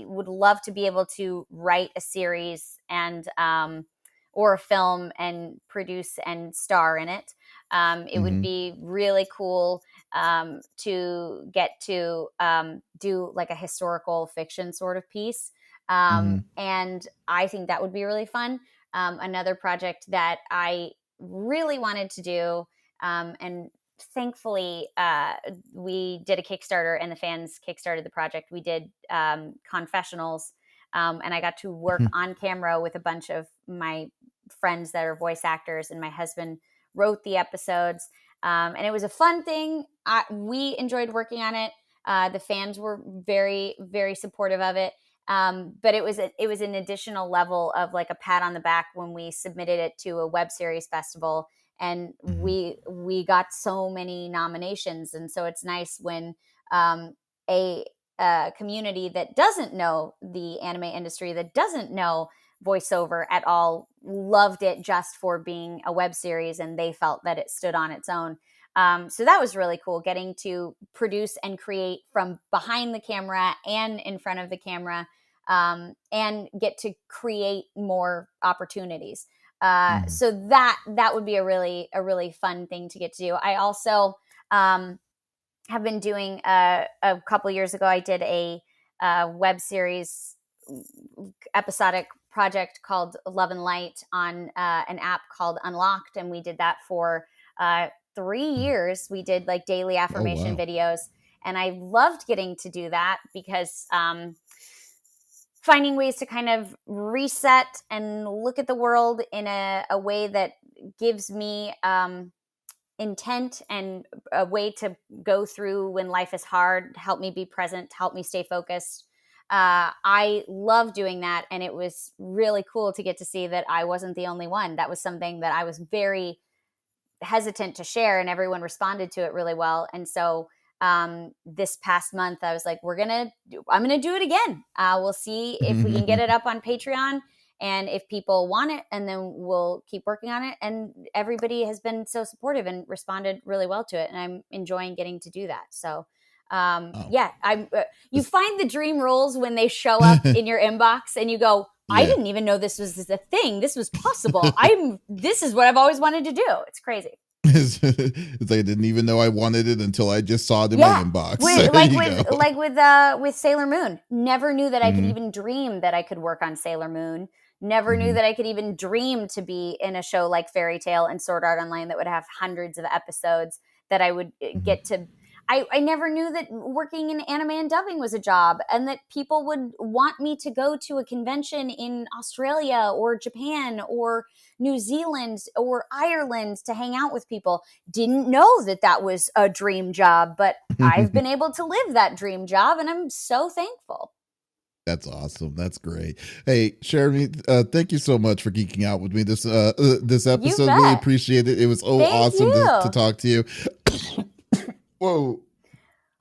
would love to be able to write a series and or a film and produce and star in it. It would Hmm. be really cool to get to do like a historical fiction sort of piece. Hmm. And I think that would be really fun. Another project that I really wanted to do, and thankfully we did a Kickstarter and the fans kickstarted the project. We did confessionals, and I got to work on camera with a bunch of my friends that are voice actors, and my husband wrote the episodes. And it was a fun thing. We enjoyed working on it. The fans were very, very supportive of it. But it was an additional level of like a pat on the back when we submitted it to a web series festival, and Hmm. we got so many nominations. And so it's nice when um, a, a community that doesn't know the anime industry, that doesn't know voiceover at all, loved it just for being a web series, and they felt that it stood on its own. So that was really cool, getting to produce and create from behind the camera and in front of the camera, and get to create more opportunities. Hmm. So that would be a really fun thing to get to do. I also um, have been doing a couple years ago. I did a web series episodic project called Love and Light on an app called Unlocked, and we did that for 3 years. We did like daily Oh affirmation wow. videos, and I loved getting to do that because finding ways to kind of reset and look at the world in a way that gives me intent and a way to go through when life is hard, help me be present, help me stay focused. I love doing that. And it was really cool to get to see that I wasn't the only one. That was something that I was very hesitant to share, and everyone responded to it really well. And so this past month I was like, I'm gonna do it again. We'll see if we can get it up on Patreon and if people want it, and then we'll keep working on it. And everybody has been so supportive and responded really well to it, and I'm enjoying getting to do that. So Oh. yeah, I'm you This- find the dream roles when they show up in your inbox and you go, I yeah. didn't even know this was a thing. This was possible. This is what I've always wanted to do. It's crazy. It's like I didn't even know I wanted it until I just saw it in my Yeah. inbox. There you go. With Sailor Moon. Never knew that I could Hmm. even dream that I could work on Sailor Moon. Never knew Hmm. that I could even dream to be in a show like Fairy Tale and Sword Art Online that would have hundreds of episodes, that I would get Hmm. to. I never knew that working in anime and dubbing was a job, and that people would want me to go to a convention in Australia or Japan or New Zealand or Ireland to hang out with people. Didn't know that that was a dream job, but I've been able to live that dream job, and I'm so thankful. That's awesome. That's great. Hey, Cherami, thank you so much for geeking out with me this You episode. Really bet. appreciate it. It was so Thank awesome to you. talk to you. Whoa,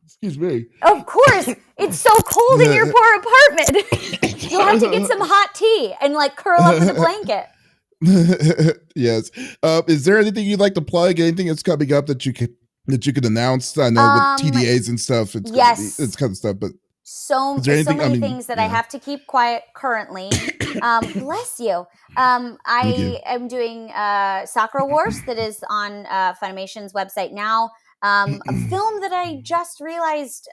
excuse me. Of course, it's so cold in your poor apartment. You'll have to get some hot tea and like curl up in the blanket. Yes. Is there anything you'd like to plug? Anything that's coming up that you could announce? I know with Um, TDAs and stuff, it's yes, kind of stuff. But is there so anything? I many mean, things that I yeah. have to keep quiet currently. Bless you. Thank you. I am doing Sakura Wars that is on Funimation's website now. A film that I just realized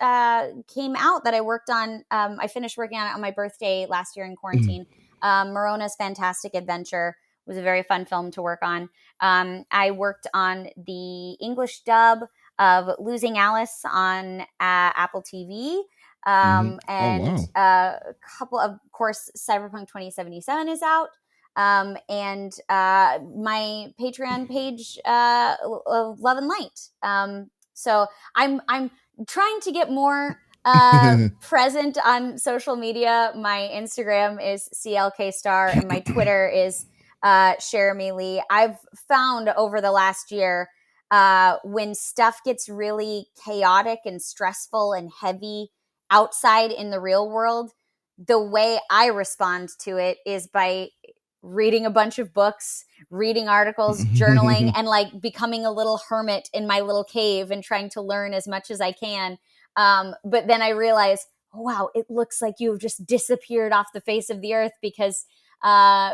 came out that I worked on. I finished working on it on my birthday last year in quarantine. Morona's Fantastic Adventure was a very fun film to work on. I worked on the English dub of Losing Alice on Apple TV. Oh And wow. a couple of course, Cyberpunk 2077 is out. And my Patreon page, Love and Light. So I'm trying to get more present on social media. My Instagram is CLK Star and my Twitter is Cherami Leigh. I've found over the last year when stuff gets really chaotic and stressful and heavy outside in the real world, the way I respond to it is by reading a bunch of books, reading articles, journaling, and like becoming a little hermit in my little cave and trying to learn as much as I can. But then I realized, oh, wow, it looks like you've just disappeared off the face of the earth because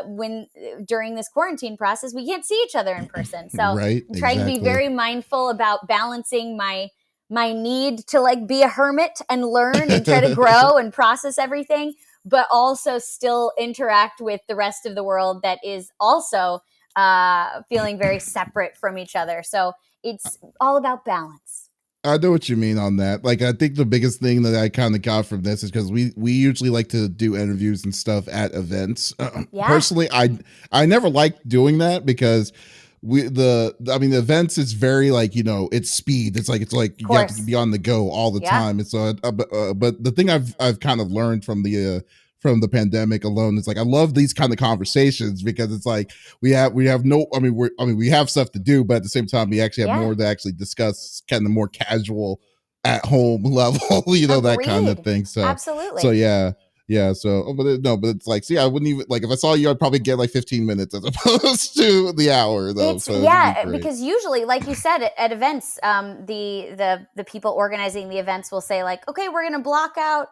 when during this quarantine process, we can't see each other in person. So Right, I'm trying to be exactly. very mindful about balancing my need to like be a hermit and learn and try to grow and process everything, but also still interact with the rest of the world that is also feeling very separate from each other. So it's all about balance. I know what you mean on that. Like, I think the biggest thing that I kind of got from this is because we usually like to do interviews and stuff at events. Yeah. Personally, I never liked doing that because the events is very like, it's speed. It's like Of you have to course. be on the go all the Yeah. time. And so, but the thing I've kind of learned from the pandemic alone is like I love these kind of conversations because it's like we have no we have stuff to do, but at the same time we actually have Yeah. more to actually discuss, kind of more casual at home level, that kind of Agreed. thing. So Absolutely. yeah, so but it's like, see, I wouldn't even like if I saw you, I'd probably get like 15 minutes as opposed to the hour though. It's So it'd be yeah, great. because usually, like you said, at events, the people organizing the events will say like, okay, we're gonna block out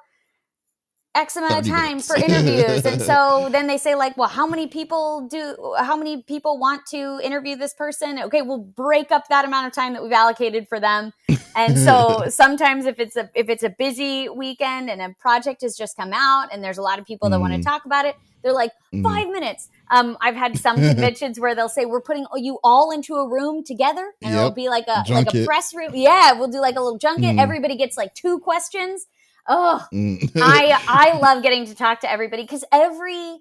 X amount of 30 time minutes. for interviews. And so then they say, like, well, how many people want to interview this person? Okay, we'll break up that amount of time that we've allocated for them. And so sometimes if it's a busy weekend and a project has just come out and there's a lot of people that want to Mm, talk about it, they're like, mm. 5 minutes. I've had some conventions where they'll say we're putting you all into a room together, and it'll Yep. be like a Junket. press room. Yeah, we'll do like a little junket. Mm, Everybody gets like 2 questions. Oh, mm. I love getting to talk to everybody because every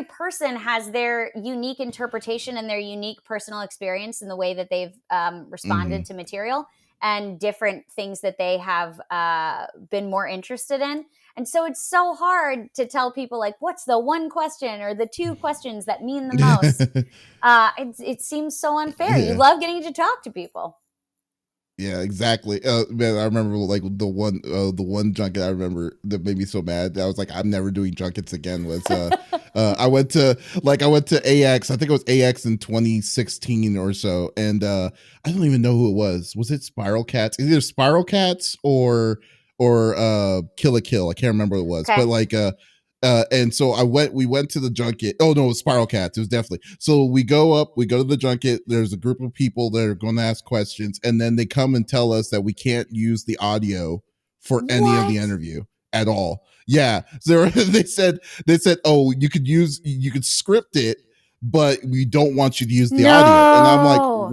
person has their unique interpretation and their unique personal experience in the way that they've responded Mhm. to material and different things that they have been more interested in. And so it's so hard to tell people like what's the one question or the 2 questions that mean the most. It seems so unfair. You Yeah. love getting to talk to people. Yeah, exactly. Man, I remember like the one junket I remember that made me so mad. I was like, I'm never doing junkets again. Was I went to AX. I think it was AX in 2016 or so, and I don't even know who it was. Was it Spiral Cats? Either Spiral Cats or Kill a Kill. I can't remember what it was, but Okay. like and so we went to the junket. Oh no, it was Spiral Cats. It was definitely. So we go to the junket. There's a group of people that are going to ask questions, and then they come and tell us that we can't use the audio for any of the What? interview at all. Yeah. So they said, oh, you could script it, but we don't want you to use the audio. And I'm like, No.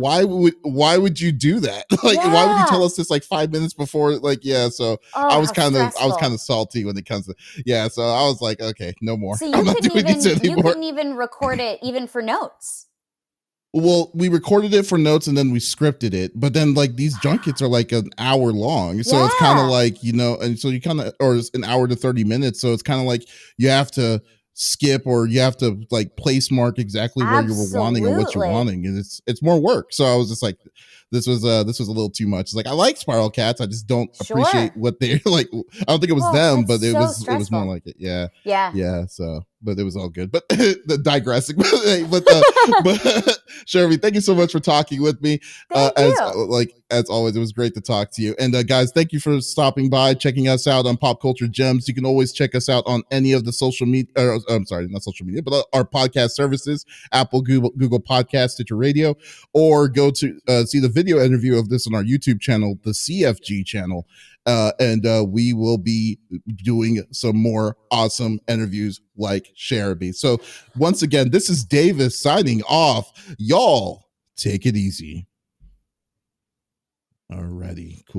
why would you do that? Like, why would you tell Yeah. us this like 5 minutes before? Like, yeah. So Oh, I was how kind of I was kind stressful. of salty when it comes to, yeah. So I was like, okay, no more. So I'm you not couldn't doing this even you anymore. couldn't even record it even for notes. Well, we recorded it for notes and then we scripted it. But then like these junkets are like an hour long. So it's kind of Yeah, like, and so you kind of, or it's an hour to 30 minutes. So it's kind of like you have to skip or you have to like place mark exactly where you were wanting or what you're absolutely. wanting. And it's more work. So I was just like, this was a little too much. It's like I like Spiral Cats. I just don't appreciate Sure. what they like. I don't think it was Oh, them, that's but it so was more stressful. like it. Yeah. Yeah. Yeah. So but it was all good. But the digressing. But Sherry, thank you so much for talking with me. Thank As you. as always, it was great to talk to you. And guys, thank you for stopping by, checking us out on Pop Culture Gems. You can always check us out on any of the social media. I'm sorry, not social media, but our podcast services: Apple, Google Podcast, Stitcher Radio, or go to see the video interview of this on our YouTube channel, the CFG channel. And we will be doing some more awesome interviews like Cherami. So once again, this is Davis signing off. Y'all take it easy. Alrighty, cool.